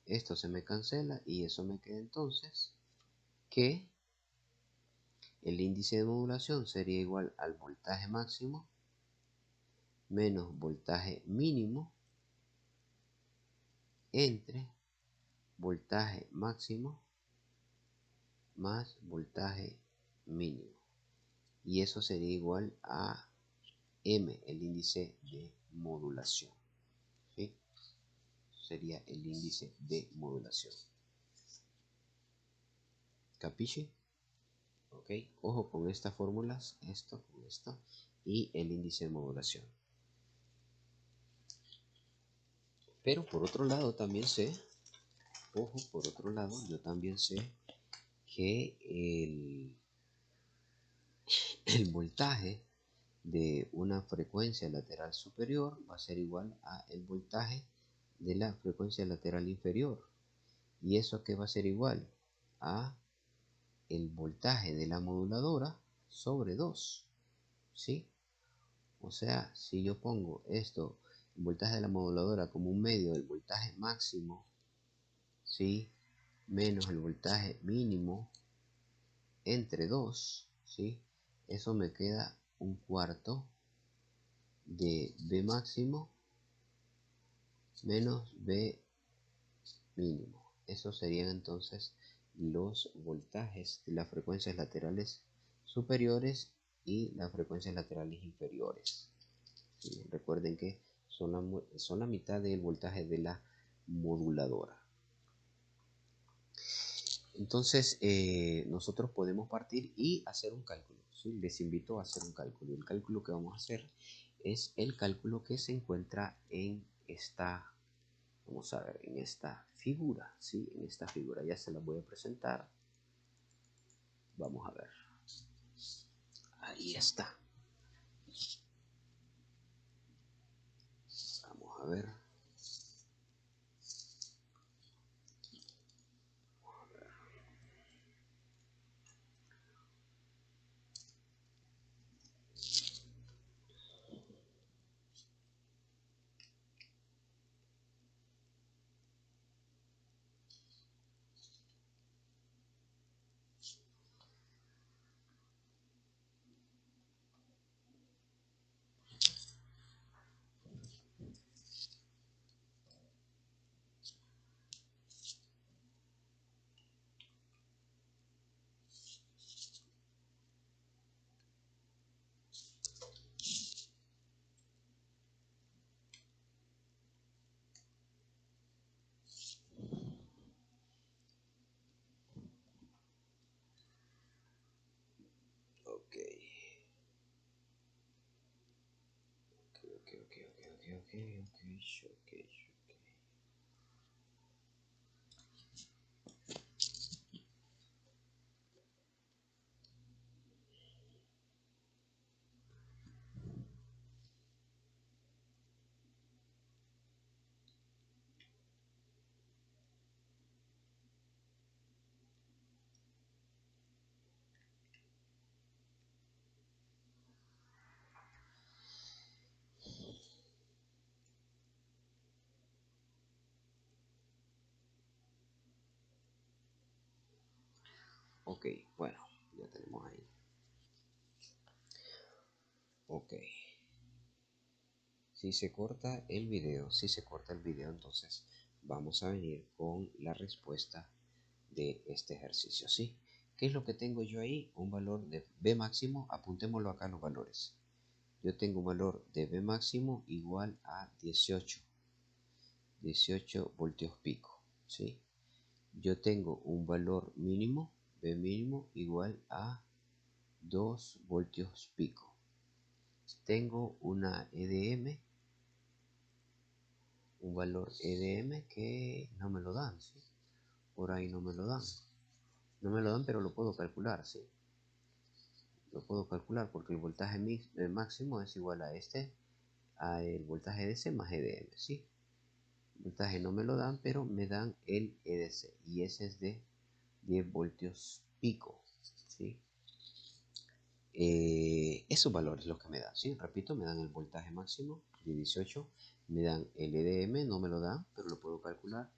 Esto se me cancela y eso me queda entonces que el índice de modulación sería igual al voltaje máximo menos voltaje mínimo entre voltaje máximo más voltaje mínimo. Y eso sería igual a M, el índice de modulación. ¿Sí? Sería el índice de modulación. ¿Capisci? Ok, ojo con estas fórmulas, esto con esto, y el índice de modulación. Pero por otro lado también sé, ojo, por otro lado, yo también sé que el voltaje de una frecuencia lateral superior va a ser igual a el voltaje de la frecuencia lateral inferior. ¿Y eso qué va a ser igual? A el voltaje de la moduladora sobre 2. ¿Sí? O sea, si yo pongo esto, el voltaje de la moduladora como un medio del voltaje máximo, ¿sí?, menos el voltaje mínimo entre 2, ¿sí?, eso me queda un cuarto de B máximo menos B mínimo. Esos serían entonces los voltajes de las frecuencias laterales superiores y las frecuencias laterales inferiores. ¿Sí? Recuerden que son la mitad del voltaje de la moduladora. Entonces nosotros podemos partir y hacer un cálculo, ¿sí? Les invito a hacer un cálculo. El cálculo que vamos a hacer es el cálculo que se encuentra en esta, vamos a ver, en esta figura, ¿sí? En esta figura ya se la voy a presentar. Vamos a ver. Ahí está. Vamos a ver. Ok, bueno, ya tenemos ahí. Ok. Si se corta el video, entonces vamos a venir con la respuesta de este ejercicio, ¿sí? ¿Qué es lo que tengo yo ahí? Un valor de B máximo, apuntémoslo acá los valores. Yo tengo un valor de B máximo igual a 18 voltios pico, ¿sí? Yo tengo un valor mínimo, B mínimo igual a 2 voltios pico. Tengo una EDM, un valor EDM que no me lo dan, ¿sí? Por ahí no me lo dan. No me lo dan, pero lo puedo calcular, ¿sí? Lo puedo calcular porque el voltaje máximo es igual a el voltaje DC más EDM, ¿sí? El voltaje no me lo dan, pero me dan el EDC y ese es de 10 voltios pico, ¿sí? Esos valores los que me dan, ¿sí? Repito, me dan el voltaje máximo de 18, me dan el EDM, no me lo dan, pero lo puedo calcular,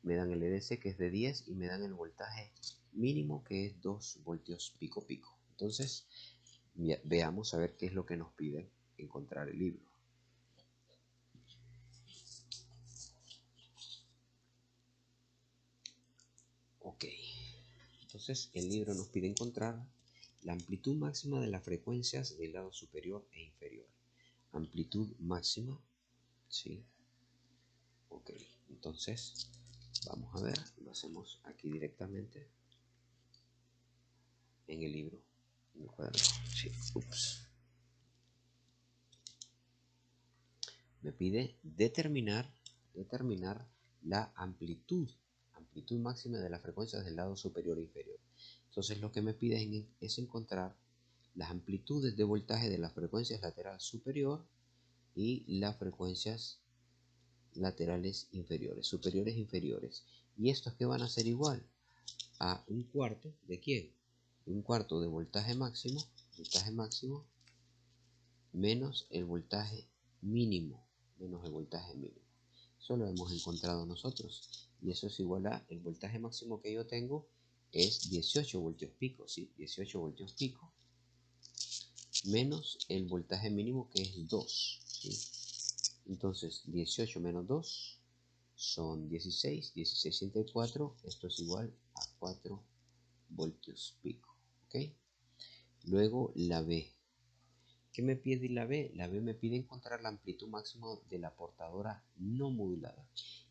me dan el EDC que es de 10 y me dan el voltaje mínimo que es 2 voltios pico pico. Entonces, veamos a ver qué es lo que nos piden encontrar el libro. Ok, entonces el libro nos pide encontrar la amplitud máxima de las frecuencias del lado superior e inferior. Amplitud máxima, ¿sí? Ok, entonces vamos a ver, lo hacemos aquí directamente en el libro, en el cuaderno. Sí, ups. Me pide determinar la amplitud máxima de las frecuencias del lado superior e inferior. Entonces lo que me pide es encontrar las amplitudes de voltaje de las frecuencias lateral superior y las frecuencias laterales inferiores, superiores e inferiores. Y estos que van a ser igual a un cuarto de ¿quién? Un cuarto de voltaje máximo menos el voltaje mínimo, Eso lo hemos encontrado nosotros y eso es igual a el voltaje máximo que yo tengo es 18 voltios pico, ¿sí? 18 voltios pico menos el voltaje mínimo que es 2, ¿sí? Entonces 18 menos 2 son 16, 16,4, esto es igual a 4 voltios pico, ¿ok? Luego la B. ¿Qué me pide la B? La B me pide encontrar la amplitud máxima de la portadora no modulada.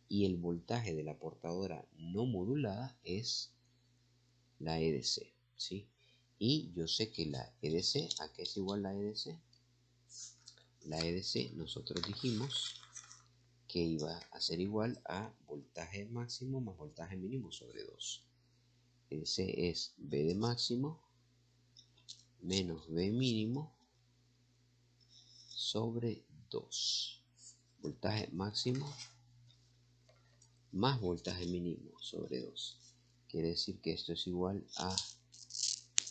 Y el voltaje de la portadora no modulada es la EDC, ¿sí? Y yo sé que la EDC, ¿a qué es igual la EDC? La EDC nosotros dijimos que iba a ser igual a voltaje máximo más voltaje mínimo sobre 2. EDC es B de máximo menos B mínimo sobre 2. Voltaje máximo más voltaje mínimo sobre 2. Quiere decir que esto es igual a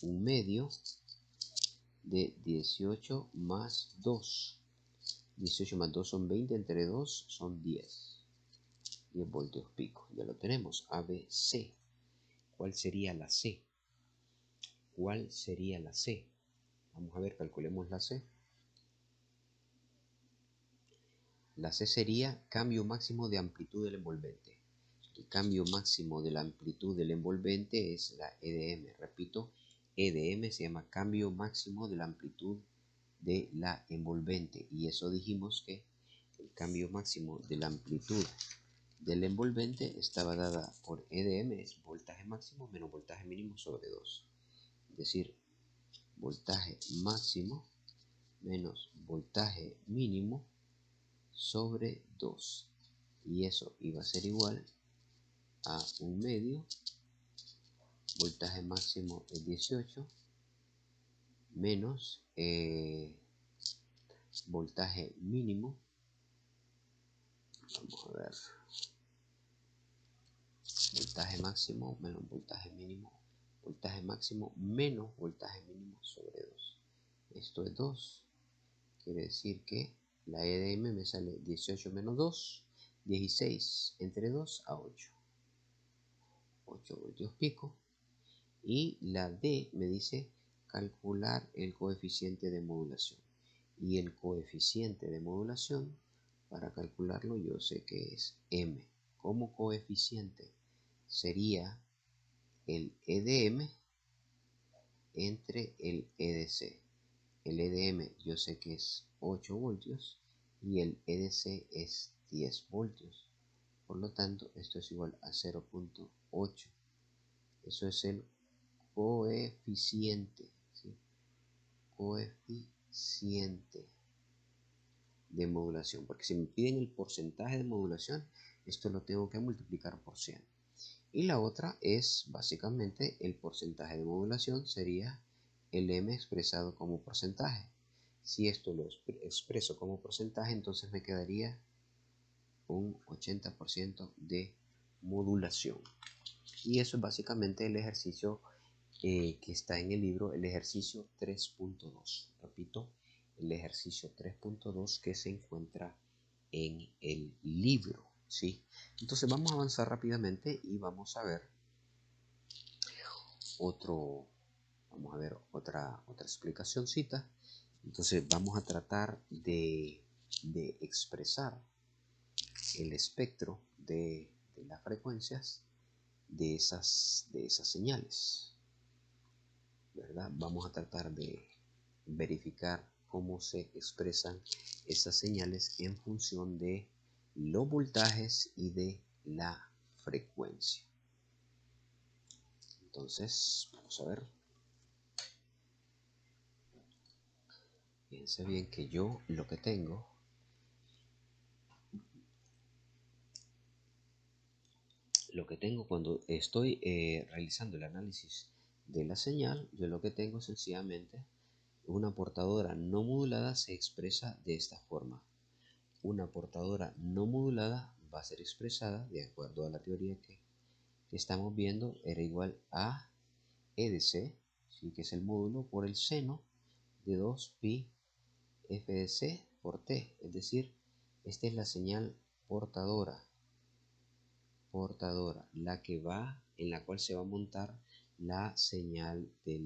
un medio de 18 más 2. 18 más 2 son 20, entre 2 son 10. 10 voltios pico. Ya lo tenemos. ABC. ¿Cuál sería la C? ¿Cuál sería la C? Vamos a ver, calculemos la C. La C sería cambio máximo de amplitud del envolvente. El cambio máximo de la amplitud del envolvente es la EDM. Repito, EDM se llama cambio máximo de la amplitud de la envolvente. Y eso dijimos que el cambio máximo de la amplitud del envolvente estaba dada por EDM, es voltaje máximo menos voltaje mínimo sobre 2. Es decir, voltaje máximo menos voltaje mínimo sobre 2. Y eso iba a ser igual a 1/2. Voltaje máximo es 18 menos voltaje mínimo. Vamos a ver. Voltaje máximo menos voltaje mínimo. Voltaje máximo menos voltaje mínimo sobre 2. Esto es 2. Quiere decir que la EDM me sale 18 menos 2, 16 entre 2 a 8. 8 voltios pico. Y la D me dice calcular el coeficiente de modulación. Y el coeficiente de modulación, para calcularlo, yo sé que es M. Como coeficiente sería el EDM entre el EDC. El EDM yo sé que es 8 voltios y el EDC es 10 voltios. Por lo tanto, esto es igual a 0.8. Eso es el coeficiente, ¿sí? Coeficiente de modulación. Porque si me piden el porcentaje de modulación, esto lo tengo que multiplicar por 100. Y la otra es básicamente el porcentaje de modulación, sería el M expresado como porcentaje. Si esto lo expreso como porcentaje, entonces me quedaría un 80% de modulación. Y eso es básicamente el ejercicio que está en el libro, el ejercicio 3.2. Repito, el ejercicio 3.2 que se encuentra en el libro, ¿sí? Entonces vamos a avanzar rápidamente y vamos a ver otra explicacióncita. Entonces vamos a tratar de expresar el espectro de las frecuencias de esas señales, ¿verdad? Vamos a tratar de verificar cómo se expresan esas señales en función de los voltajes y de la frecuencia. Entonces, vamos a ver. Fíjense bien que yo lo que tengo cuando estoy realizando el análisis de la señal, yo lo que tengo sencillamente una portadora no modulada se expresa de esta forma. Una portadora no modulada va a ser expresada de acuerdo a la teoría que estamos viendo, era igual a EDC, ¿sí? Que es el módulo por el seno de 2pi FDC por T, es decir, esta es la señal portadora, la que va, en la cual se va a montar la señal de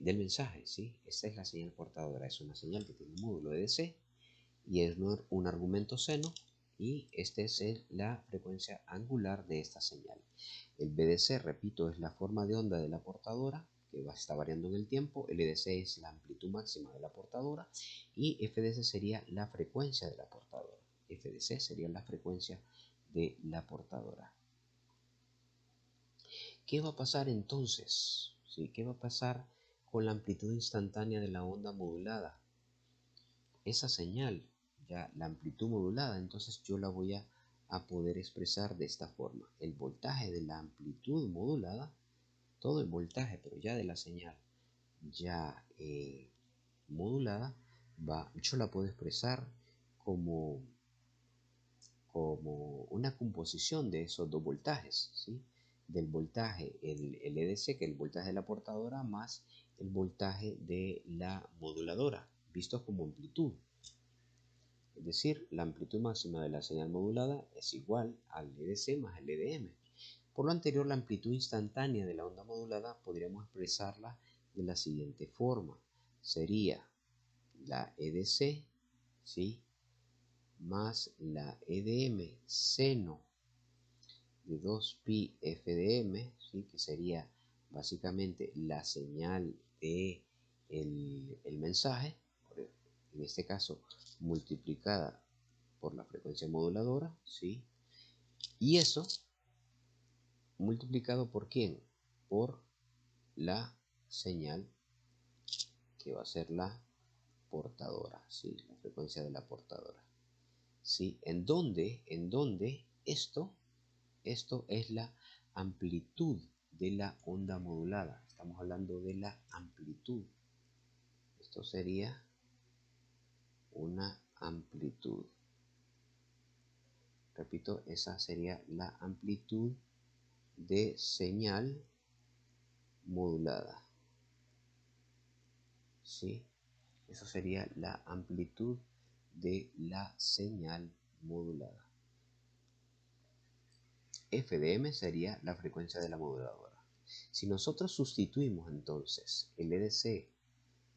del mensaje, ¿sí? Esta es la señal portadora, es una señal que tiene un módulo EDC y es un argumento seno, y esta es la frecuencia angular de esta señal. El BDC, repito, es la forma de onda de la portadora que está variando en el tiempo. El EDC es la amplitud máxima de la portadora y FDC sería la frecuencia de la portadora. FDC sería la frecuencia de la portadora. ¿Qué va a pasar entonces? ¿Sí? ¿Qué va a pasar con la amplitud instantánea de la onda modulada? Esa señal, ya la amplitud modulada, entonces yo la voy a poder expresar de esta forma. El voltaje de la amplitud modulada, todo el voltaje, pero ya de la señal ya modulada, yo la puedo expresar como una composición de esos dos voltajes, ¿sí? Del voltaje, el EDC, que es el voltaje de la portadora, más el voltaje de la moduladora, visto como amplitud. Es decir, la amplitud máxima de la señal modulada es igual al EDC más el EDM. Por lo anterior, la amplitud instantánea de la onda modulada podríamos expresarla de la siguiente forma. Sería la EDC, ¿sí?, más la EDM seno de 2pi FDM, ¿sí?, que sería básicamente la señal de el mensaje, en este caso multiplicada por la frecuencia moduladora, ¿sí? Y eso multiplicado por ¿quién? Por la señal que va a ser la portadora, ¿sí? La frecuencia de la portadora, ¿sí? En donde esto es la amplitud de la onda modulada. Estamos hablando de la amplitud. Esto sería una amplitud. Repito, esa sería la amplitud de señal modulada, ¿sí? Eso sería la amplitud de la señal modulada. F de m sería la frecuencia de la moduladora. Si nosotros sustituimos entonces el EDC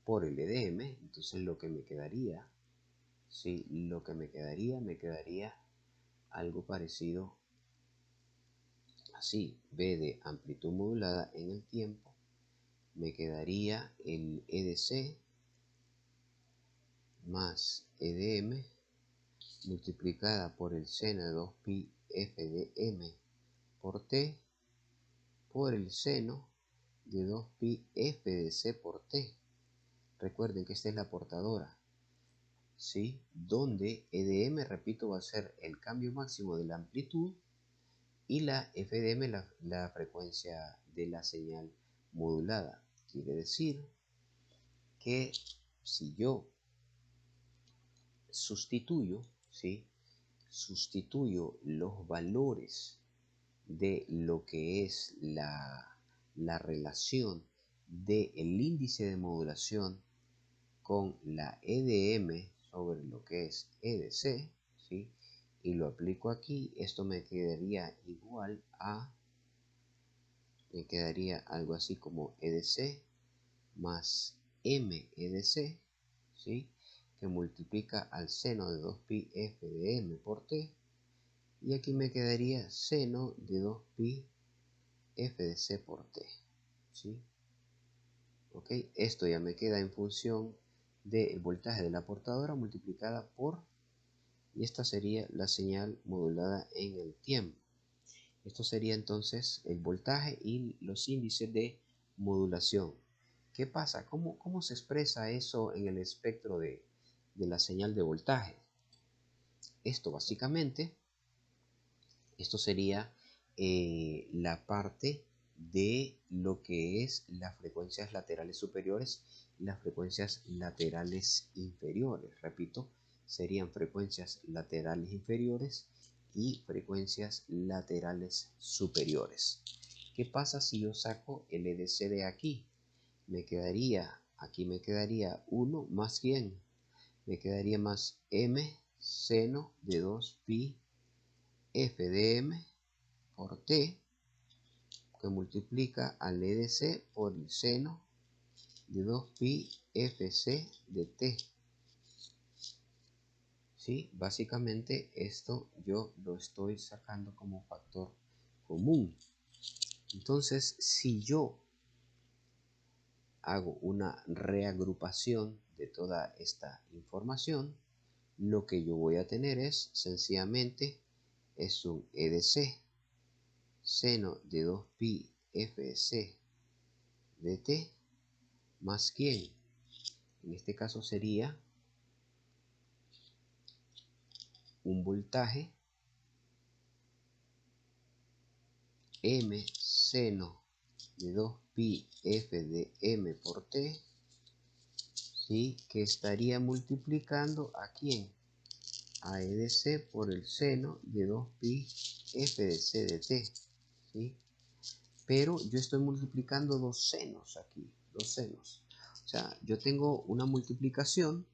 por el EDM, entonces lo que me quedaría, ¿sí? Lo que me quedaría algo parecido así. B de amplitud modulada en el tiempo, me quedaría el EDC más EDM multiplicada por el seno de 2pi f de m por t por el seno de 2pi f de c por t. Recuerden que esta es la portadora, ¿sí? Donde EDM, repito, va a ser el cambio máximo de la amplitud y la FDM la frecuencia de la señal modulada. Quiere decir que si yo sustituyo, ¿sí? Sustituyo los valores de lo que es la relación del índice de modulación con la EDM sobre lo que es EDC, ¿sí? Y lo aplico aquí, esto me quedaría igual a, me quedaría algo así como EDC más MEDC, ¿sí? Que multiplica al seno de 2pi f de m por t, y aquí me quedaría seno de 2pi f de c por t, ¿sí? ¿Ok? Esto ya me queda en función del voltaje de la portadora multiplicada por, y esta sería la señal modulada en el tiempo. Esto sería entonces el voltaje y los índices de modulación. ¿Qué pasa? ¿Cómo se expresa eso en el espectro de la señal de voltaje? Esto básicamente, esto sería la parte de lo que es las frecuencias laterales superiores y las frecuencias laterales inferiores. Repito, serían frecuencias laterales inferiores y frecuencias laterales superiores. ¿Qué pasa si yo saco el EDC de aquí? Aquí me quedaría 1 más 100. Me quedaría más m seno de 2pi f de m por t, que multiplica al EDC por el seno de 2pi fc de t. ¿Sí? Básicamente esto yo lo estoy sacando como factor común. Entonces, si yo hago una reagrupación de toda esta información, lo que yo voy a tener es sencillamente es un EDC seno de 2pi fc de t más quién. En este caso sería un voltaje m seno de 2pi f de m por t, ¿sí? Que estaría multiplicando a quién, a EDC por el seno de 2pi f de c de t, ¿sí? Pero yo estoy multiplicando dos senos aquí, dos senos. O sea, yo tengo una multiplicación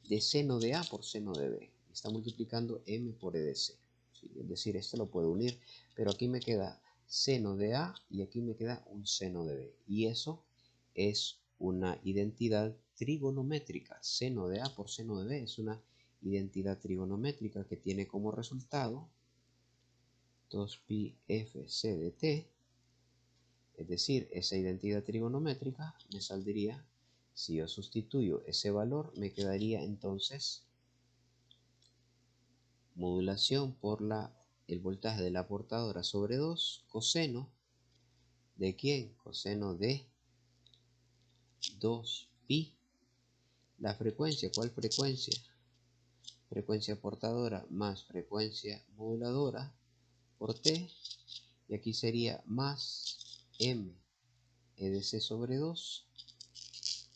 de seno de A por seno de B. Está multiplicando M por EDC. ¿Sí? Es decir, esto lo puedo unir, pero aquí me queda seno de A y aquí me queda un seno de B. Y eso es una identidad trigonométrica. Seno de A por seno de B es una identidad trigonométrica que tiene como resultado 2pi f c de t. Es decir, esa identidad trigonométrica me saldría, si yo sustituyo ese valor, me quedaría entonces modulación por el voltaje de la portadora sobre 2 coseno ¿De quién? Coseno de 2pi. La frecuencia, ¿cuál frecuencia? Frecuencia portadora más frecuencia moduladora por t. Y aquí sería más m e de c sobre 2.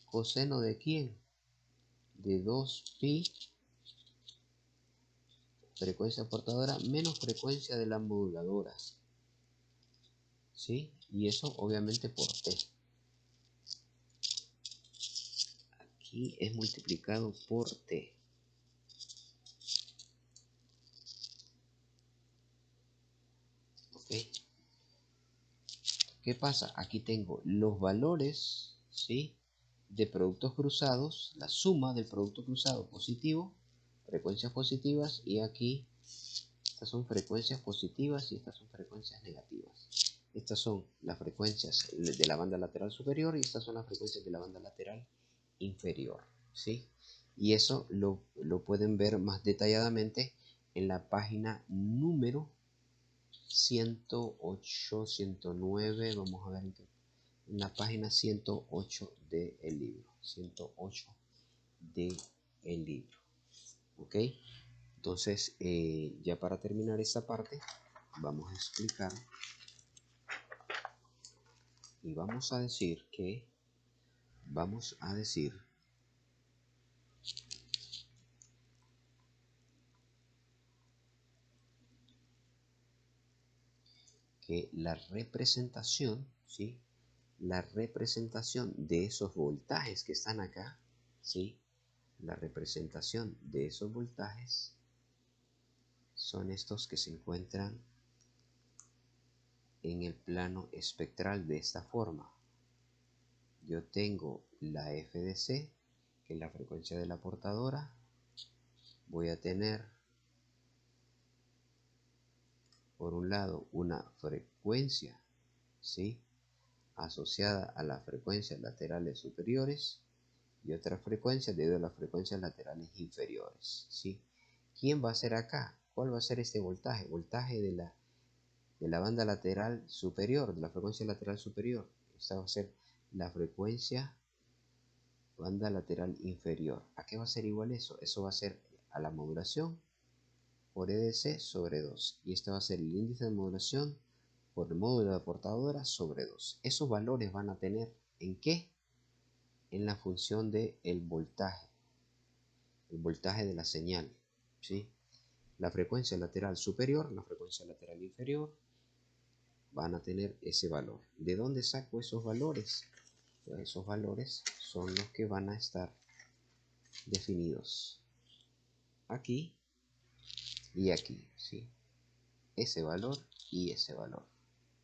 ¿Coseno de quién? De 2pi. Frecuencia portadora menos frecuencia de la moduladora. ¿Sí? Y eso obviamente por t. Aquí es multiplicado por t. ¿Ok? ¿Qué pasa? Aquí tengo los valores, ¿sí?, de productos cruzados, la suma del producto cruzado positivo, frecuencias positivas, y aquí estas son frecuencias positivas y estas son frecuencias negativas. Estas son las frecuencias de la banda lateral superior y estas son las frecuencias de la banda lateral inferior, ¿sí? Y eso lo pueden ver más detalladamente en la página número 108, 109, vamos a ver en la página 108 del libro, 108 del libro, ¿ok? Entonces, ya para terminar esta parte, vamos a explicar y vamos a decir que la representación, ¿sí?, la representación de esos voltajes que están acá, ¿sí?, la representación de esos voltajes son estos que se encuentran en el plano espectral de esta forma. Yo tengo la F de C, que es la frecuencia de la portadora. Voy a tener por un lado una frecuencia, ¿sí?, asociada a las frecuencias laterales superiores y otra frecuencia debido a las frecuencias laterales inferiores, ¿sí? ¿Quién va a ser acá? ¿Cuál va a ser este voltaje? Voltaje de la banda lateral superior, de la frecuencia lateral superior. Esta va a ser la frecuencia banda lateral inferior. ¿A qué va a ser igual eso? Eso va a ser a la modulación por EDC sobre 2. Y este va a ser el índice de modulación por el módulo de portadora sobre 2. Esos valores van a tener ¿en qué? En la función del voltaje. El voltaje de la señal, ¿sí? La frecuencia lateral superior, la frecuencia lateral inferior van a tener ese valor. ¿De dónde saco esos valores? Pues esos valores son los que van a estar definidos aquí y aquí, ¿sí? Ese valor y ese valor,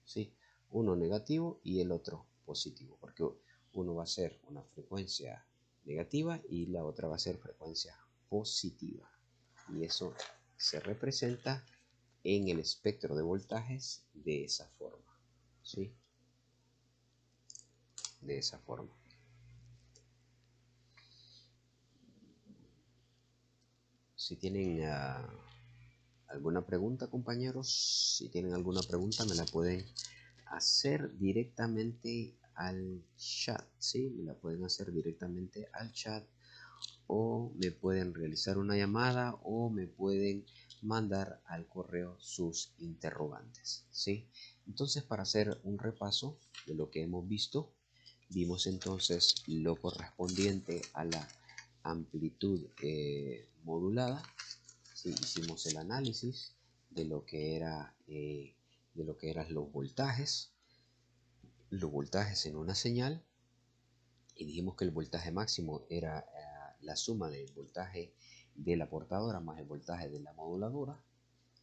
¿sí? Uno negativo y el otro positivo, porque uno va a ser una frecuencia negativa y la otra va a ser frecuencia positiva. Y eso se representa en el espectro de voltajes de esa forma, ¿sí? De esa forma. Si tienen alguna pregunta, compañeros, si tienen alguna pregunta me la pueden hacer directamente al chat, ¿sí? Me la pueden hacer directamente al chat, o me pueden realizar una llamada, o me pueden mandar al correo sus interrogantes, ¿sí? Entonces, para hacer un repaso de lo que hemos visto, vimos entonces lo correspondiente a la amplitud modulada, ¿sí? Hicimos el análisis de lo que eran los voltajes en una señal, y dijimos que el voltaje máximo era la suma del voltaje de la portadora más el voltaje de la moduladora,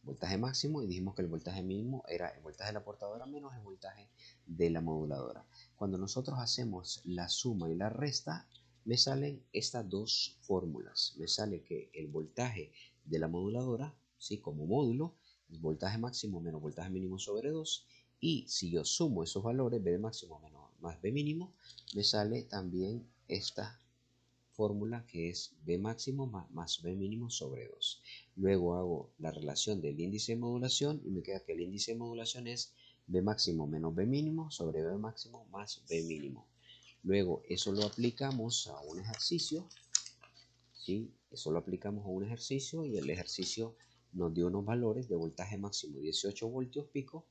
voltaje máximo, y dijimos que el voltaje mínimo era el voltaje de la portadora menos el voltaje de la moduladora. Cuando nosotros hacemos la suma y la resta, me salen estas dos fórmulas. Me sale que el voltaje de la moduladora, ¿sí?, como módulo, es voltaje máximo menos voltaje mínimo sobre 2, y si yo sumo esos valores, B de máximo menos más B mínimo, me sale también esta fórmula, que es B máximo más B mínimo sobre 2. Luego hago la relación del índice de modulación y me queda que el índice de modulación es B máximo menos B mínimo sobre B máximo más B mínimo. Luego eso lo aplicamos a un ejercicio, ¿sí? Eso lo aplicamos a un ejercicio y el ejercicio nos dio unos valores de voltaje máximo 18 voltios pico,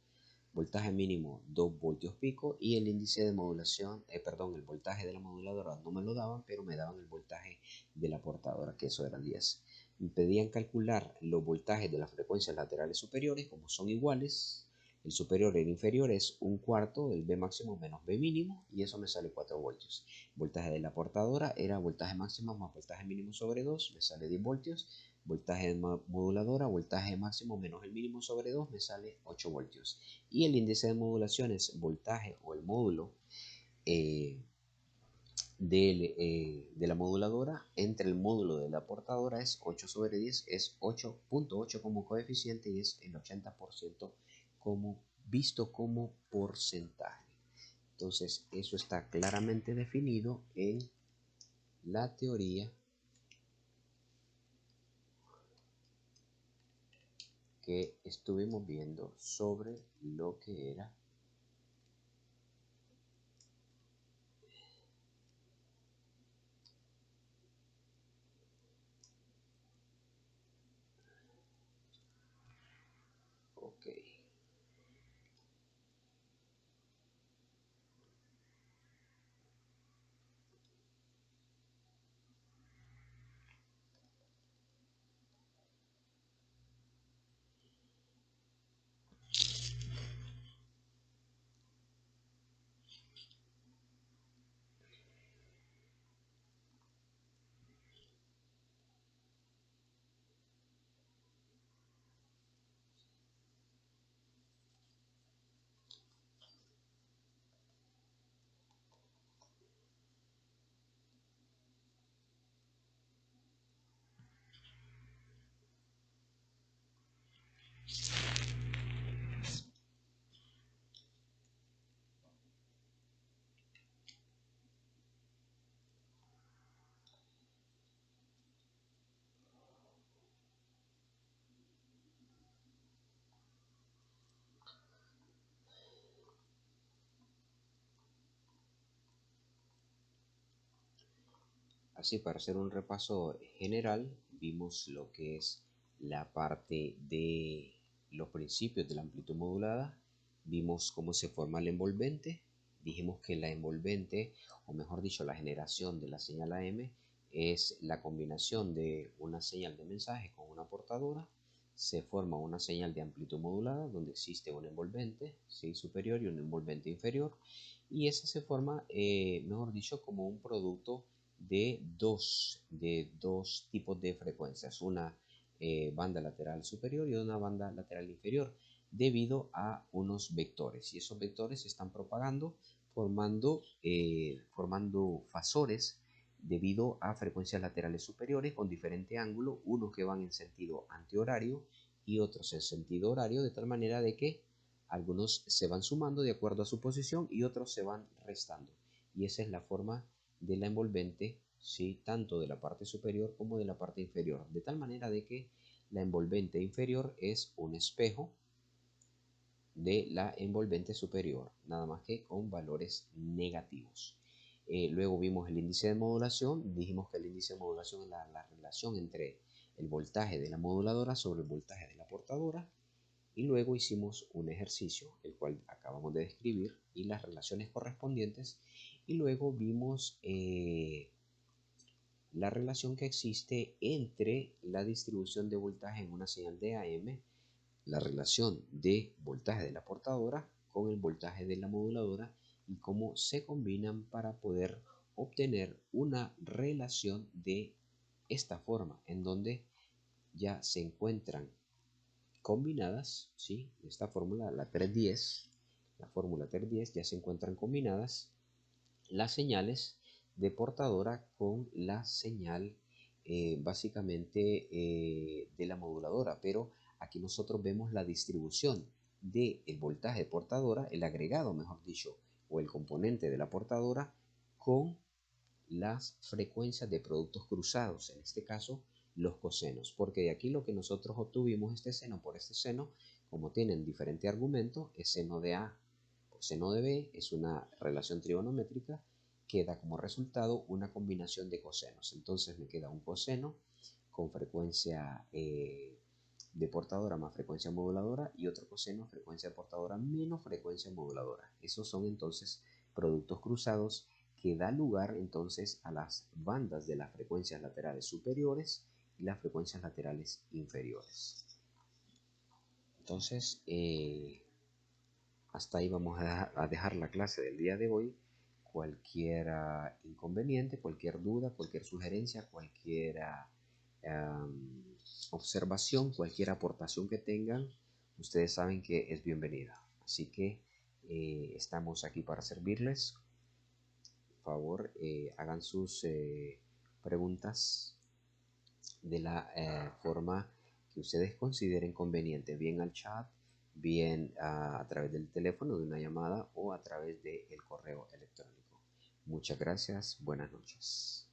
voltaje mínimo 2 voltios pico y el índice de modulación, perdón, el voltaje de la moduladora no me lo daban, pero me daban el voltaje de la portadora, que eso era 10. Me pedían calcular los voltajes de las frecuencias laterales superiores, como son iguales, el superior y el inferior es un cuarto del B máximo menos B mínimo y eso me sale 4 voltios. Voltaje de la portadora era voltaje máximo más voltaje mínimo sobre 2, me sale 10 voltios. Voltaje de moduladora, voltaje máximo menos el mínimo sobre 2, me sale 8 voltios. Y el índice de modulación es voltaje o el módulo eh, de la moduladora entre el módulo de la portadora es 8 sobre 10, es 8.8 como coeficiente y es el 80% como visto como porcentaje. Entonces eso está claramente definido en la teoría que estuvimos viendo sobre lo que era ok. Así, para hacer un repaso general, vimos lo que es la parte de los principios de la amplitud modulada, vimos cómo se forma el envolvente, dijimos que la envolvente, o mejor dicho, la generación de la señal AM, es la combinación de una señal de mensaje con una portadora, se forma una señal de amplitud modulada donde existe un envolvente, ¿sí?, superior y un envolvente inferior, y esa se forma, mejor dicho, como un producto de dos tipos de frecuencias, una banda lateral superior y una banda lateral inferior, debido a unos vectores. Y esos vectores se están propagando formando fasores debido a frecuencias laterales superiores con diferente ángulo, unos que van en sentido antihorario y otros en sentido horario, de tal manera de que algunos se van sumando de acuerdo a su posición y otros se van restando. Y esa es la forma de la envolvente, ¿sí?, tanto de la parte superior como de la parte inferior, de tal manera de que la envolvente inferior es un espejo de la envolvente superior, nada más que con valores negativos. Luego vimos el índice de modulación, dijimos que el índice de modulación es la relación entre el voltaje de la moduladora sobre el voltaje de la portadora, y luego hicimos un ejercicio, el cual acabamos de describir, y las relaciones correspondientes, y luego vimos la relación que existe entre la distribución de voltaje en una señal de AM, la relación de voltaje de la portadora con el voltaje de la moduladora y cómo se combinan para poder obtener una relación de esta forma, en donde ya se encuentran combinadas, ¿sí?, esta fórmula, la 310, la fórmula 310, ya se encuentran combinadas las señales de portadora con la señal básicamente de la moduladora, pero aquí nosotros vemos la distribución del voltaje de portadora, el agregado, mejor dicho, o el componente de la portadora con las frecuencias de productos cruzados, en este caso los cosenos, porque de aquí lo que nosotros obtuvimos este seno por este seno Como tienen diferente argumento, es seno de A por seno de B, es una relación trigonométrica, queda como resultado una combinación de cosenos. Entonces me queda un coseno con frecuencia de portadora más frecuencia moduladora y otro coseno frecuencia portadora menos frecuencia moduladora. Esos son entonces productos cruzados que da lugar entonces a las bandas de las frecuencias laterales superiores y las frecuencias laterales inferiores. Entonces, hasta ahí vamos a dejar la clase del día de hoy. Cualquier inconveniente, cualquier duda, cualquier sugerencia, cualquier observación, cualquier aportación que tengan, ustedes saben que es bienvenida. Así que estamos aquí para servirles. Por favor, hagan sus preguntas de la forma que ustedes consideren conveniente, bien al chat, bien a través del teléfono de una llamada o a través del correo electrónico. Muchas gracias, buenas noches.